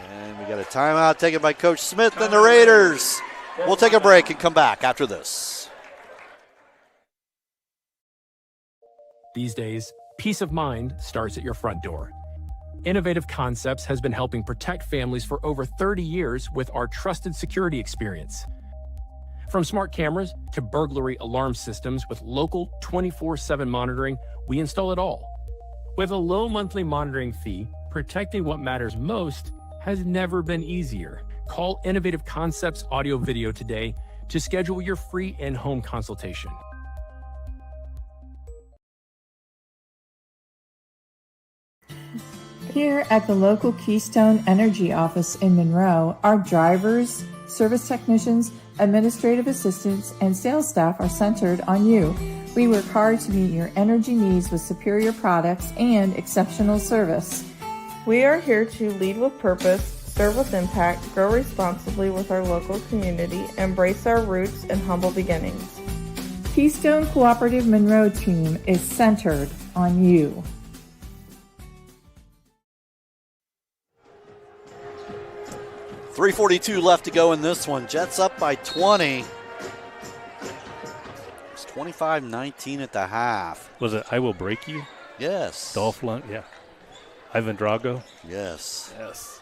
And we got a timeout taken by Coach Smith and the Raiders. We'll take a break and come back after this.
These days, peace of mind starts at your front door. Innovative Concepts has been helping protect families for over 30 years with our trusted security experience. From smart cameras to burglary alarm systems with local 24/7 monitoring, we install it all. With a low monthly monitoring fee, protecting what matters most has never been easier. Call Innovative Concepts Audio Video today to schedule your free in-home consultation.
Here at the local Keystone Energy office in Monroe, our drivers, service technicians, administrative assistants, and sales staff are centered on you. We work hard to meet your energy needs with superior products and exceptional service.
We are here to lead with purpose, serve with impact, grow responsibly with our local community, embrace our roots and humble beginnings.
Keystone Cooperative Monroe team is centered on you.
.342 left to go in this one. Jets up by 20. It's 25-19 at the half.
Was it I Will Break You?
Yes.
Dolph Lund, yeah. Ivan Drago?
Yes.
Yes.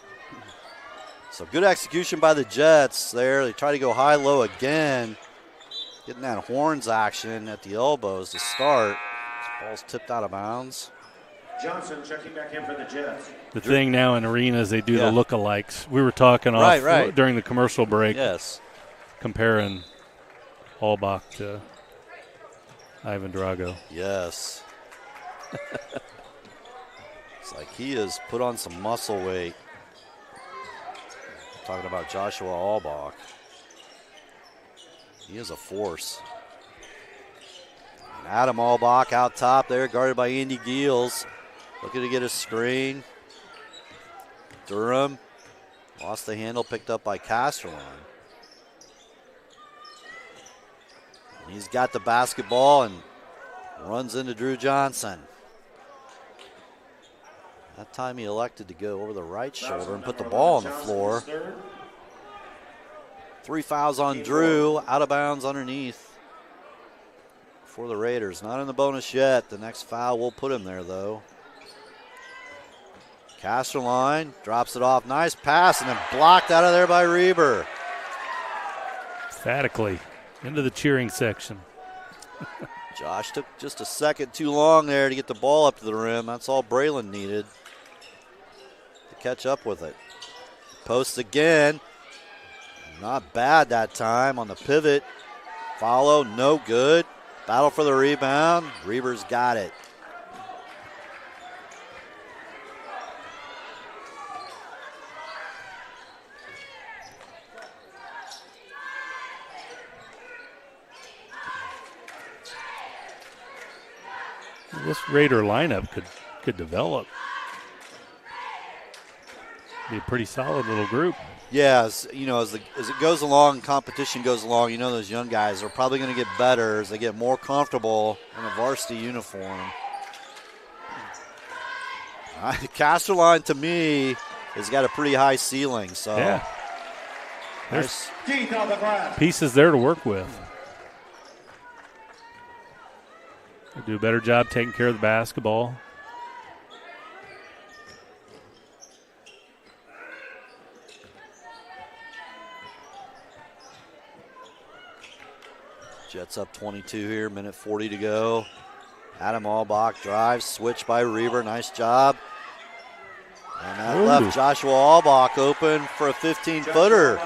So good execution by the Jets there. They try to go high-low again. Getting that horns action at the elbows to start. This ball's tipped out of bounds.
Johnson checking back in for the Jets.
The thing now in arenas, they do the lookalikes. We were talking off during the commercial break.
Yes.
Comparing Albach to Ivan Drago.
Yes. It's like he has put on some muscle weight. Talking about Joshua Albach. He is a force. And Adam Albach out top there, guarded by Andy Giels. Looking to get a screen. Durham lost the handle, picked up by Casterline. He's got the basketball and runs into Drew Johnson. That time he elected to go over the right shoulder and put the ball on the floor. 3 fouls on Drew, out of bounds underneath. for the Raiders. Not in the bonus yet. The next foul will put him there, though. Casterline drops it off. Nice pass, and then blocked out of there by Reber.
Emphatically into the cheering section.
Josh took just a second too long there to get the ball up to the rim. That's all Braylon needed to catch up with it. Posts again. Not bad that time on the pivot. Follow, no good. Battle for the rebound. Reber's got it.
This Raider lineup could develop. Be a pretty solid little group.
Yeah, as it goes along, competition goes along, those young guys are probably going to get better as they get more comfortable in a varsity uniform. Casterline, to me, has got a pretty high ceiling. So
yeah.
There's
pieces there to work with. They do a better job taking care of the basketball.
Jets up 22 here, minute 40 to go. Adam Albach drives, switch by Reber, nice job. And that left Joshua Albach open for a 15-footer.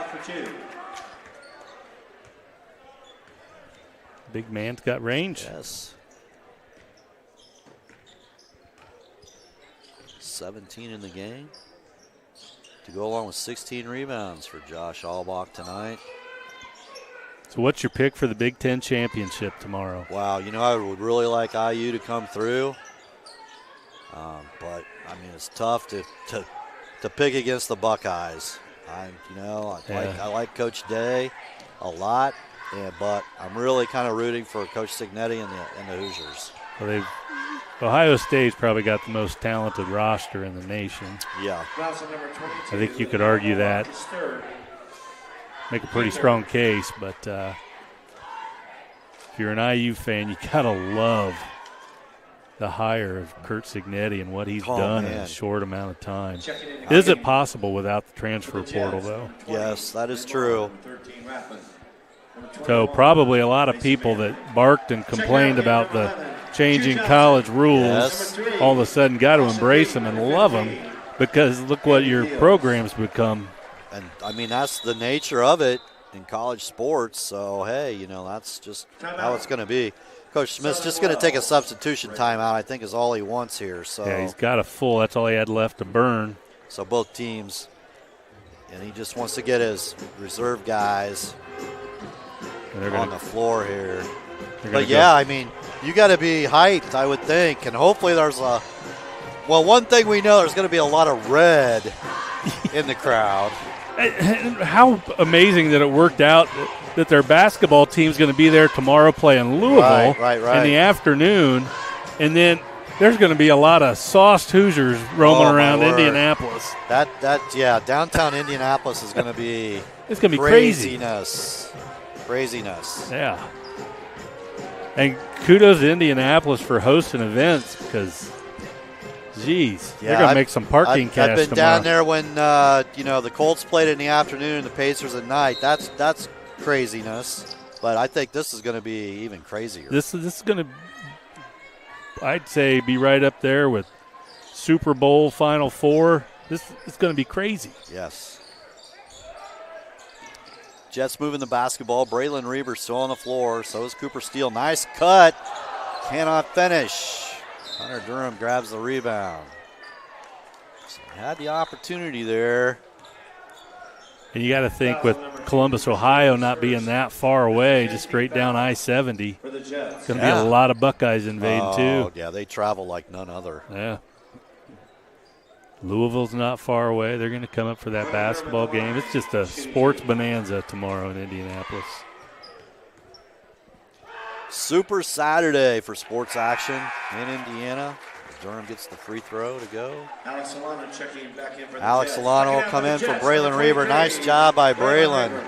Big man's got range.
Yes. 17 in the game to go along with 16 rebounds for Josh Albach tonight.
So what's your pick for the Big Ten championship tomorrow?
Wow, I would really like IU to come through. But, it's tough to pick against the Buckeyes. I like Coach Day a lot, but I'm really kind of rooting for Coach Signetti and the Hoosiers.
Well, Ohio State's probably got the most talented roster in the nation.
Yeah.
I think you could argue that. Make a pretty strong case, but if you're an IU fan, you got to love the hire of Curt Signetti and what he's done in a short amount of time. Is it possible without the transfer portal, though?
Yes, that is true.
So probably a lot of people that barked and complained about the changing college rules all of a sudden got to embrace them and love them, because look what your program's become.
And, that's the nature of it in college sports. So, hey, that's just how it's going to be. Coach Smith's just going to take a substitution timeout, I think, is all he wants here. So
yeah, he's got a full. That's all he had left to burn.
So both teams, and he just wants to get his reserve guys on the floor here. But, yeah, you got to be hyped, I would think. And hopefully there's one thing we know, there's going to be a lot of red in the crowd.
How amazing that it worked out that their basketball team's going to be there tomorrow playing Louisville in the afternoon, and then there's going to be a lot of sauced Hoosiers roaming around Indianapolis.
Downtown Indianapolis is going to be
it's going to be
craziness.
Yeah. And kudos to Indianapolis for hosting events, because they're going to make some parking cash
I've been
tomorrow.
down there when the Colts played in the afternoon and the Pacers at night. That's craziness. But I think this is going to be even crazier.
This is going to, I'd say, be right up there with Super Bowl Final Four. This is going to be crazy.
Yes. Jets moving the basketball. Braylon Reber still on the floor. So is Cooper Steele. Nice cut. Cannot finish. Hunter Durham grabs the rebound. So had the opportunity there.
And you got to think, with Columbus, Ohio not being that far away, just straight down I-70, it's going to be a lot of Buckeyes invading too.
Yeah, they travel like none other.
Yeah. Louisville's not far away. They're going to come up for that basketball game. It's just a sports bonanza tomorrow in Indianapolis.
Super Saturday for sports action in Indiana. Durham gets the free throw to go.
Alex Solano checking back in for the
Alex
Jets.
Solano will come in for Braylon Reber. Nice job by Braylon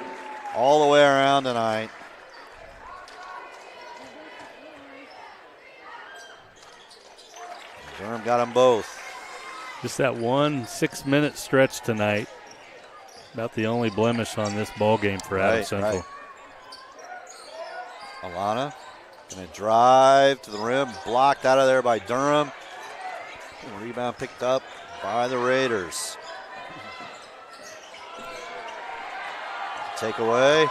all the way around tonight. Durham got them both.
Just that 1 6-minute stretch tonight. About the only blemish on this ball game for Adams Central.
Right. Alana going to drive to the rim, blocked out of there by Durham. Rebound picked up by the Raiders. Takeaway.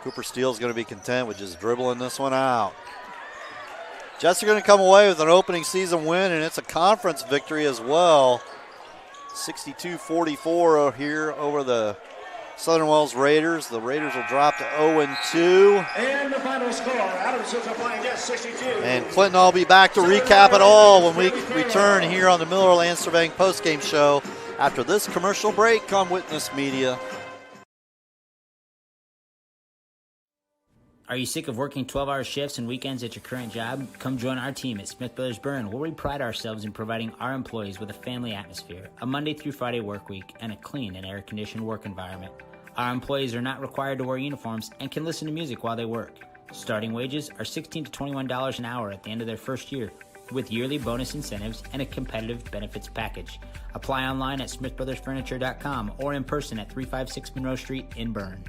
Cooper Steele's going to be content with just dribbling this one out. Jets are going to come away with an opening season win, and it's a conference victory as well. 62-44 here over the Southern Wells Raiders. The Raiders will drop to 0-2.
And the final score, Adams Central playing Jets 62.
And Clinton, I'll be back to recap it all when we return here on the Miller Land Surveying postgame show after this commercial break on Witness Media.
Are you sick of working 12-hour shifts and weekends at your current job? Come join our team at Smith Brothers Berne, where we pride ourselves in providing our employees with a family atmosphere, a Monday through Friday work week, and a clean and air-conditioned work environment. Our employees are not required to wear uniforms and can listen to music while they work. Starting wages are $16 to $21 an hour at the end of their first year, with yearly bonus incentives and a competitive benefits package. Apply online at smithbrothersfurniture.com or in person at 356 Monroe Street in Berne.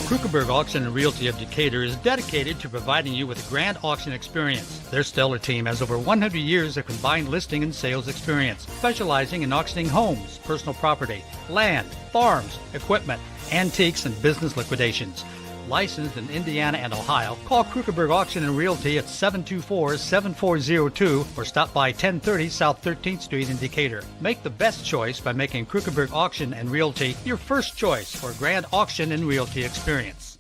Krukenberg Auction and Realty of Decatur is dedicated to providing you with a grand auction experience. Their stellar team has over 100 years of combined listing and sales experience, specializing in auctioning homes, personal property, land, farms, equipment, antiques, and business liquidations. Licensed in Indiana and Ohio, call Krukenberg Auction and Realty at 724-7402 or stop by 1030 South 13th Street in Decatur. Make the best choice by making Krukenberg Auction and Realty your first choice for a grand auction and realty experience.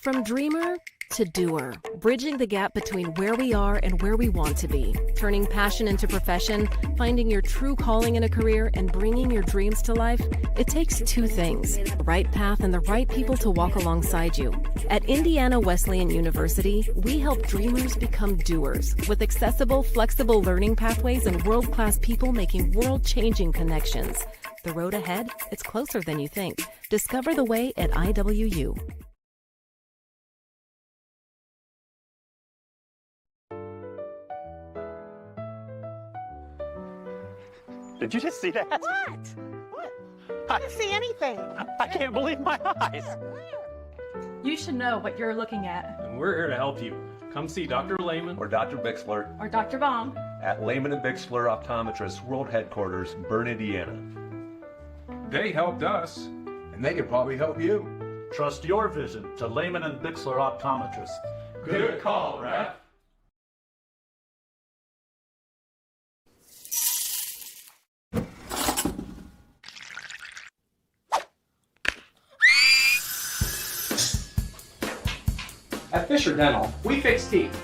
From dreamer to doer, bridging the gap between where we are and where we want to be, turning passion into profession, finding your true calling in a career, and bringing your dreams to life, it takes two things: the right path and the right people to walk alongside you. At Indiana Wesleyan University, we help dreamers become doers with accessible, flexible learning pathways and world-class people making world-changing connections. The road ahead, it's closer than you think. Discover the way at IWU.
Did you just see that?
What? I didn't see anything.
I can't believe my eyes.
You should know what you're looking at.
And we're here to help you. Come see Dr. Lehman
Or Dr. Bixler
Or Dr. Baum.
at Lehman & Bixler Optometrists World Headquarters, Berne, Indiana.
They helped us, and they could probably help you.
Trust your vision to Lehman & Bixler Optometrists.
Good call, Raph.
At Fisher Dental, we fix teeth.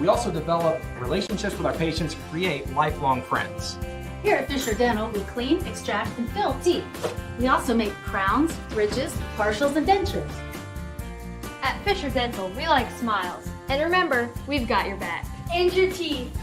We also develop relationships with our patients to create lifelong friends.
Here at Fisher Dental, we clean, extract, and fill teeth. We also make crowns, bridges, partials, and dentures.
At Fisher Dental, we like smiles. And remember, we've got your back. And your teeth.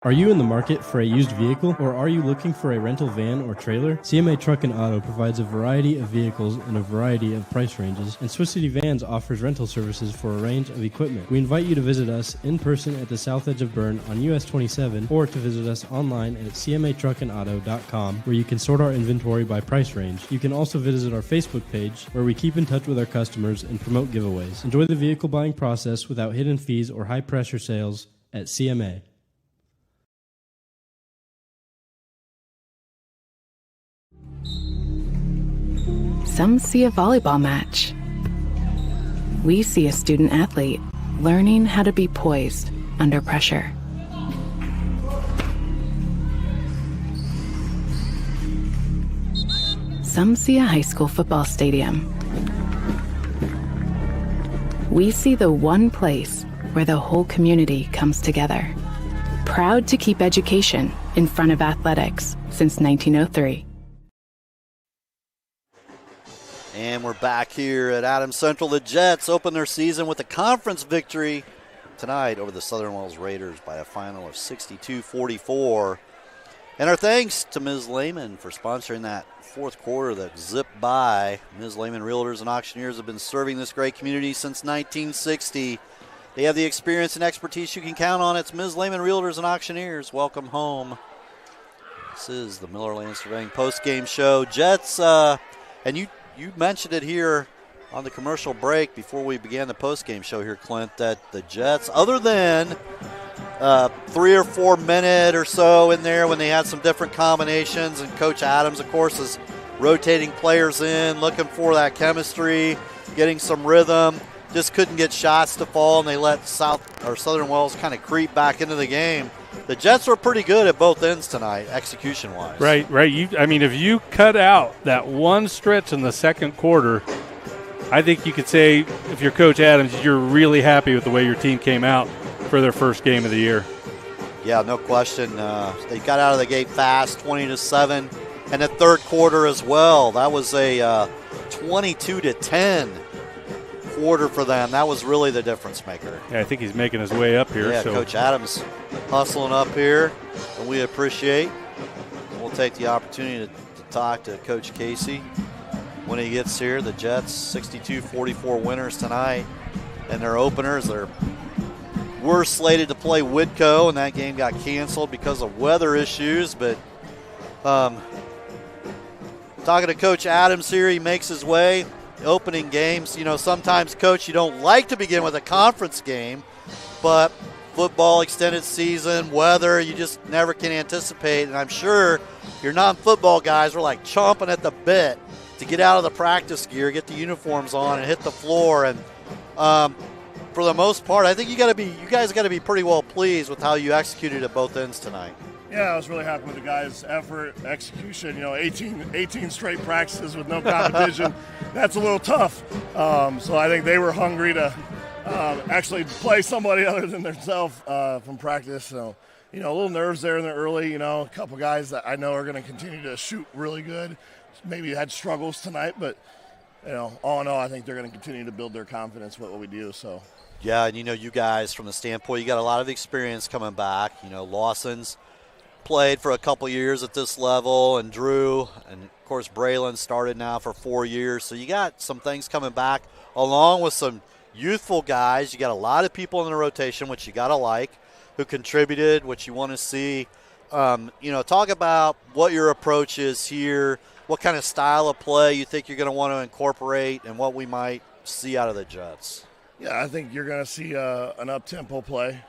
Are you in the market for a used vehicle, or are you looking for a rental van or trailer? CMA Truck and Auto provides a variety of vehicles in a variety of price ranges, and Swiss City Vans offers rental services for a range of equipment. We invite you to visit us in person at the south edge of Berne on US 27, or to visit us online at cmatruckandauto.com, where you can sort our inventory by price range. You can also visit our Facebook page, where we keep in touch with our customers and promote giveaways. Enjoy the vehicle buying process without hidden fees or high-pressure sales at CMA.
Some see a volleyball match. We see a student athlete learning how to be poised under pressure. Some see a high school football stadium. We see the one place where the whole community comes together. Proud to keep education in front of athletics since 1903.
And we're back here at Adams Central. The Jets open their season with a conference victory tonight over the Southern Wells Raiders by a final of 62-44. And our thanks to Ms. Lehman for sponsoring that fourth quarter that zipped by. Ms. Lehman Realtors and Auctioneers have been serving this great community since 1960. They have the experience and expertise you can count on. It's Ms. Lehman Realtors and Auctioneers. Welcome home. This is the Miller Land Surveying post-game show. Jets, and you mentioned it here on the commercial break before we began the post-game show here, Clint, that the Jets, other than 3 or 4 minute or so in there when they had some different combinations, and Coach Adams, of course, is rotating players in, looking for that chemistry, getting some rhythm, just couldn't get shots to fall, and they let Southern Wells kind of creep back into the game. The Jets were pretty good at both ends tonight, execution-wise.
Right. If you cut out that one stretch in the second quarter, I think you could say, if you're Coach Adams, you're really happy with the way your team came out for their first game of the year.
Yeah, no question. They got out of the gate fast, 20-7, and the third quarter as well. That was a 22-10 quarter for them. That was really the difference maker.
Yeah, I think he's making his way up here.
Yeah,
so.
Coach Adams hustling up here, and we appreciate. We'll take the opportunity to talk to Coach Casey when he gets here. The Jets, 62-44 winners tonight, and their openers were slated to play Whitco, and that game got canceled because of weather issues. But talking to Coach Adams here, he makes his way. Opening games, sometimes, Coach, you don't like to begin with a conference game, but football, extended season, weather, you just never can anticipate. And I'm sure your non-football guys were like chomping at the bit to get out of the practice gear, get the uniforms on, and hit the floor. And for the most part, I think you guys got to be pretty well pleased with how you executed at both ends tonight.
Yeah, I was really happy with the guys' effort, execution. 18 straight practices with no competition. That's a little tough. So I think they were hungry to actually play somebody other than themselves from practice. So, a little nerves there in the early. A couple guys that I know are going to continue to shoot really good. Maybe had struggles tonight, but all in all, I think they're going to continue to build their confidence with what we do. So.
Yeah, and you guys, from the standpoint, you got a lot of experience coming back. Lawson's played for a couple years at this level, and Drew, and of course Braylon started now for 4 years. So you got some things coming back along with some youthful guys. You got a lot of people in the rotation, which you got to like, who contributed, which you want to see. Talk about what your approach is here, what kind of style of play you think you're going to want to incorporate, and what we might see out of the Jets.
Yeah, I think you're going to see an up-tempo play.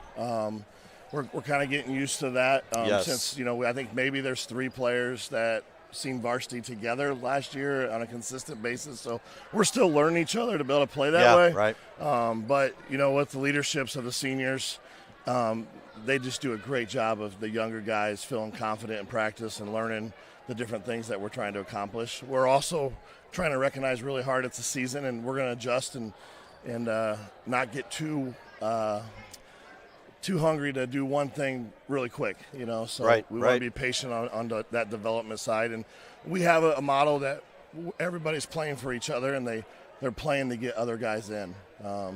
We're kind of getting used to that since, I think maybe there's 3 players that seen varsity together last year on a consistent basis. So we're still learning each other to be able to play that way.
Right.
But, with the leaderships of the seniors, they just do a great job of the younger guys feeling confident in practice and learning the different things that we're trying to accomplish. We're also trying to recognize really hard it's a season, and we're going to adjust and not get too hungry to do one thing really quick, So we want to be patient on that development side. And we have a model that everybody's playing for each other, and they're playing to get other guys in.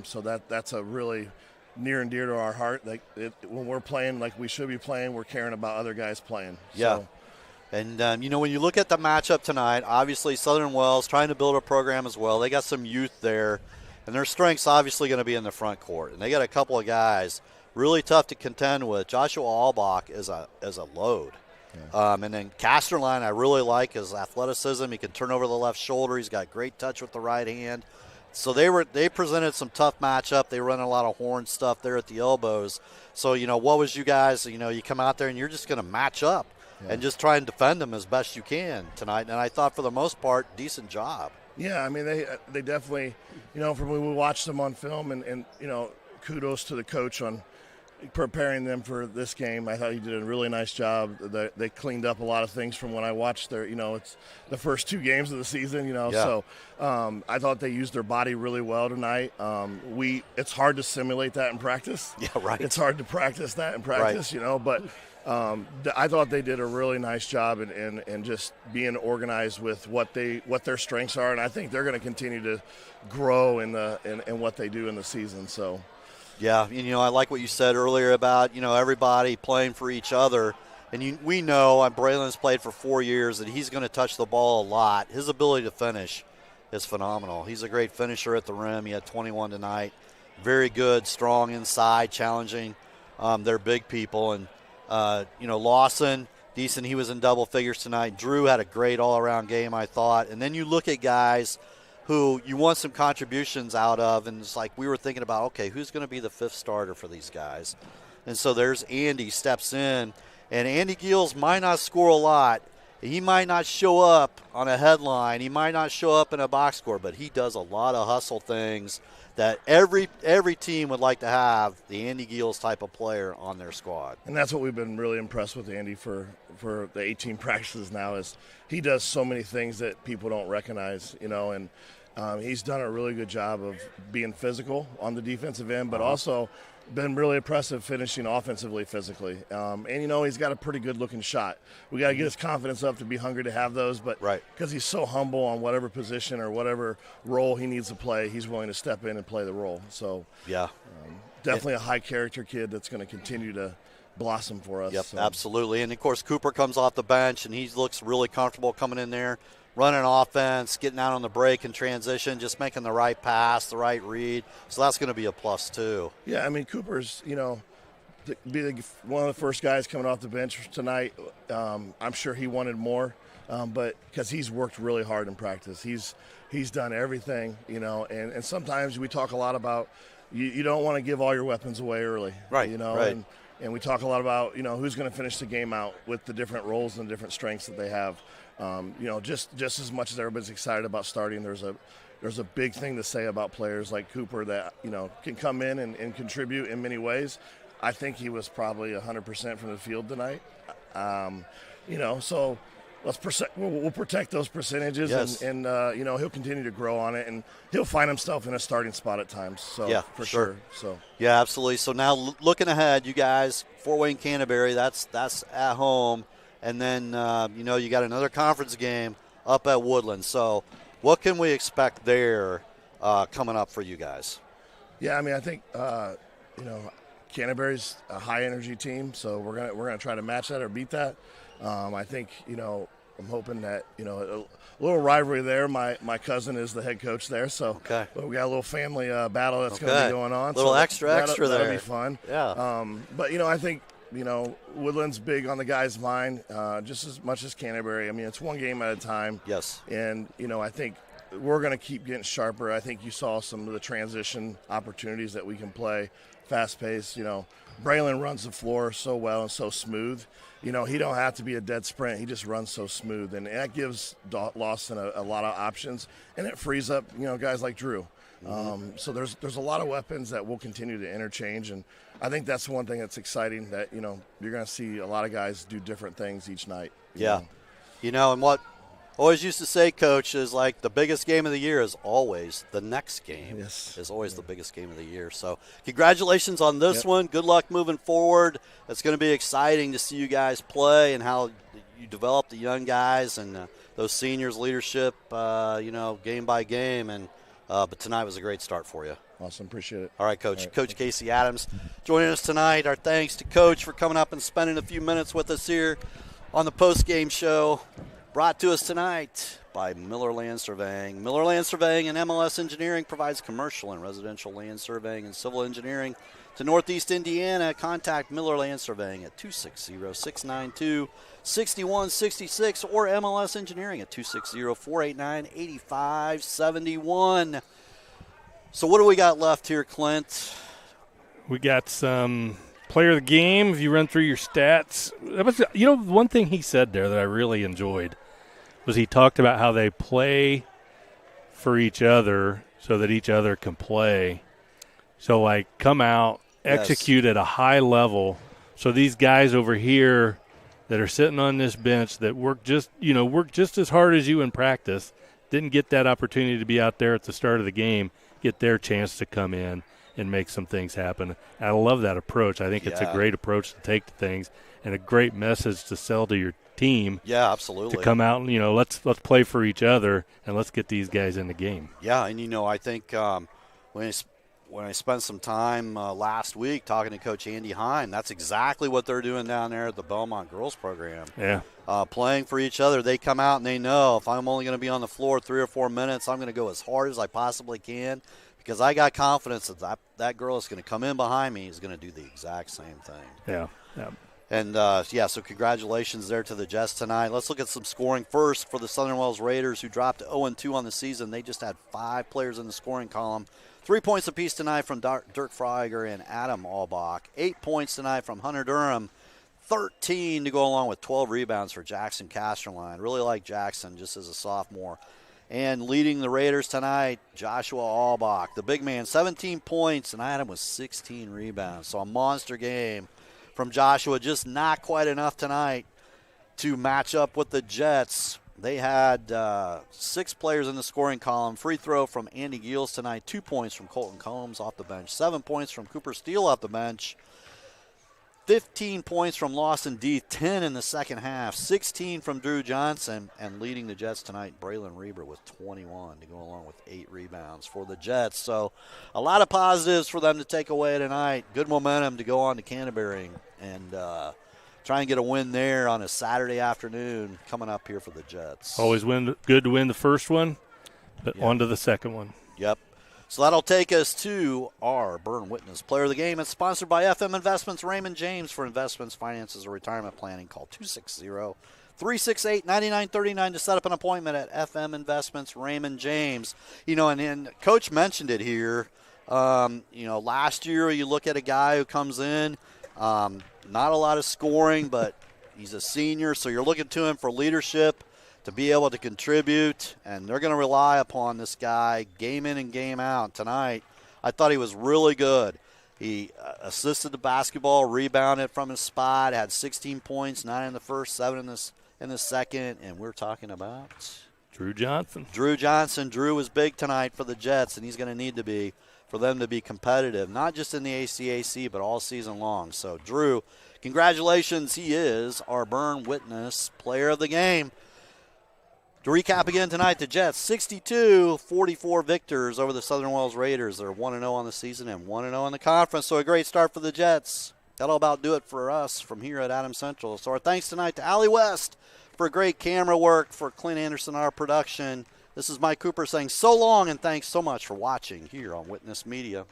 So that's a really near and dear to our heart. When we're playing like we should be playing, we're caring about other guys playing.
Yeah.
So.
And, when you look at the matchup tonight, obviously Southern Wells trying to build a program as well. They got some youth there, and their strength's obviously going to be in the front court. And they got a couple of guys really tough to contend with. Joshua Albach is a load. Yeah. And then Casterline, I really like his athleticism. He can turn over the left shoulder. He's got great touch with the right hand. So they presented some tough matchup. They run a lot of horn stuff there at the elbows. So, what was you guys, you come out there and you're just going to match up and just try and defend them as best you can tonight. And I thought for the most part, decent job.
Yeah, I mean, they definitely, from when we watched them on film and kudos to the coach on preparing them for this game. I thought he did a really nice job. They cleaned up a lot of things from when I watched their, it's the first 2 games of the season,
Yeah.
So I thought they used their body really well tonight. It's hard to simulate that in practice.
Yeah, right.
It's hard to practice that in practice, but I thought they did a really nice job in just being organized with what their strengths are, and I think they're going to continue to grow in what they do in the season. So.
Yeah, I like what you said earlier about, everybody playing for each other. And we know Braylon's played for 4 years that he's going to touch the ball a lot. His ability to finish is phenomenal. He's a great finisher at the rim. He had 21 tonight. Very good, strong inside, challenging their big people. And, Lawson, decent. He was in double figures tonight. Drew had a great all-around game, I thought. And then you look at guys who you want some contributions out of, and it's like we were thinking about, okay, who's going to be the fifth starter for these guys? And so there's Andy steps in. And Andy Giles might not score a lot. He might not show up on a headline. He might not show up in a box score, but he does a lot of hustle things that every team would like to have the Andy Giles type of player on their squad.
And that's what we've been really impressed with Andy for the 18 practices now is he does so many things that people don't recognize, and he's done a really good job of being physical on the defensive end, but also been really impressive finishing offensively physically. And, he's got a pretty good-looking shot. We got to get his confidence up to be hungry to have those, but because he's so humble on whatever position or whatever role he needs to play, he's willing to step in and play the role. So, definitely a high-character kid that's going to continue to blossom for us.
Yep,
so.
Absolutely. And, of course, Cooper comes off the bench, and he looks really comfortable coming in there, running offense, getting out on the break and transition, just making the right pass, the right read. So that's going to be a plus, too.
Yeah, Cooper's, be one of the first guys coming off the bench tonight. I'm sure he wanted more, but because he's worked really hard in practice. He's done everything, and sometimes we talk a lot about you don't want to give all your weapons away early.
Right, right.
And we talk a lot about, who's going to finish the game out with the different roles and the different strengths that they have. Just as much as everybody's excited about starting, there's a big thing to say about players like Cooper that, can come in and contribute in many ways. I think he was probably 100% from the field tonight. So we'll protect those percentages,
yes.
and he'll continue to grow on it, and he'll find himself in a starting spot at times. So
yeah,
for sure. So
yeah, absolutely. So now looking ahead, you guys, Fort Wayne Canterbury, that's at home. And then, you got another conference game up at Woodland. So what can we expect there coming up for you guys?
Yeah, I think, Canterbury's a high-energy team, so we're gonna try to match that or beat that. I think, I'm hoping that, a little rivalry there. My cousin is the head coach there, so we got a little family battle that's going to be going on.
A little
so
extra there.
That'll be fun.
Yeah.
But, I think, Woodland's big on the guys' mind, just as much as Canterbury. It's one game at a time.
Yes.
And, I think we're going to keep getting sharper. I think you saw some of the transition opportunities that we can play, fast-paced. Braylon runs the floor so well and so smooth. He don't have to be a dead sprint. He just runs so smooth. And that gives Lawson a lot of options, and it frees up, guys like Drew. So there's a lot of weapons that we'll continue to interchange, and I think that's one thing that's exciting that, you're going to see a lot of guys do different things each night.
Yeah. And what I always used to say, Coach, is like the biggest game of the year is always the next game.
Yes.
Is always the biggest game of the year. So congratulations on this one. Good luck moving forward. It's going to be exciting to see you guys play and how you develop the young guys and those seniors' leadership, game by game. And but tonight was a great start for you.
Awesome. Appreciate it.
All right, Coach. All right. Coach Casey Adams joining us tonight. Our thanks to Coach for coming up and spending a few minutes with us here on the post-game show. Brought to us tonight by Miller Land Surveying. Miller Land Surveying and MLS Engineering provides commercial and residential land surveying and civil engineering to Northeast Indiana. Contact Miller Land Surveying at 260-692-6166 or MLS Engineering at 260-489-8571. So what do we got left here, Clint?
We got some player of the game. If you run through your stats, that was, one thing he said there that I really enjoyed was he talked about how they play for each other so that each other can play. So, come out, execute at a high level. So these guys over here that are sitting on this bench that work just as hard as you in practice, didn't get that opportunity to be out there at the start of the game, get their chance to come in and make some things happen. And I love that approach. I think it's a great approach to take to things and a great message to sell to your team.
Yeah, absolutely.
To come out and, let's play for each other and let's get these guys in the game.
Yeah, and, I think when when I spent some time last week talking to Coach Andy Heim, that's exactly what they're doing down there at the Belmont girls program.
Yeah.
Playing for each other. They come out and they know if I'm only going to be on the floor 3 or 4 minutes, I'm going to go as hard as I possibly can because I got confidence that girl is going to come in behind me is going to do the exact same thing.
Yeah.
And, so congratulations there to the Jets tonight. Let's look at some scoring first for the Southern Wells Raiders, who dropped to 0-2 on the season. They just had 5 players in the scoring column. 3 points apiece tonight from Dirk Freiger and Adam Albach. 8 points tonight from Hunter Durham. 13 to go along with 12 rebounds for Jackson Casterline. Really like Jackson just as a sophomore. And leading the Raiders tonight, Joshua Albach, the big man, 17 points, and Adam was 16 rebounds. So a monster game from Joshua, just not quite enough tonight to match up with the Jets. They had 6 players in the scoring column. Free throw from Andy Giels tonight, 2 points from Colton Combs off the bench, 7 points from Cooper Steele off the bench, 15 points from Lawson Deeth, 10 in the second half, 16 from Drew Johnson, and leading the Jets tonight, Braylon Reber with 21 to go along with 8 rebounds for the Jets. So a lot of positives for them to take away tonight. Good momentum to go on to Canterbury and try and get a win there on a Saturday afternoon coming up here for the Jets.
Always good to win the first one, but on to the second one.
Yep. So that'll take us to our Berne Witness Player of the Game. It's sponsored by FM Investments, Raymond James. For investments, finances, or retirement planning, call 260-368-9939 to set up an appointment at FM Investments, Raymond James. And Coach mentioned it here. Last year you look at a guy who comes in, not a lot of scoring, but he's a senior, so you're looking to him for leadership, to be able to contribute, and they're going to rely upon this guy game in and game out. Tonight, I thought he was really good. He assisted the basketball, rebounded from his spot, had 16 points, 9 in the first, 7 in the second, and we're talking about
Drew Johnson.
Drew was big tonight for the Jets, and he's going to need to be for them to be competitive, not just in the ACAC, but all season long. So, Drew, congratulations. He is our Berne Witness Player of the Game. To recap again tonight, the Jets 62-44 victors over the Southern Wells Raiders. They're 1-0 on the season and 1-0 in the conference, so a great start for the Jets. That'll about do it for us from here at Adams Central. So our thanks tonight to Allie West for great camera work, for Clint Anderson, our production. This is Mike Cooper saying so long, and thanks so much for watching here on Witness Media.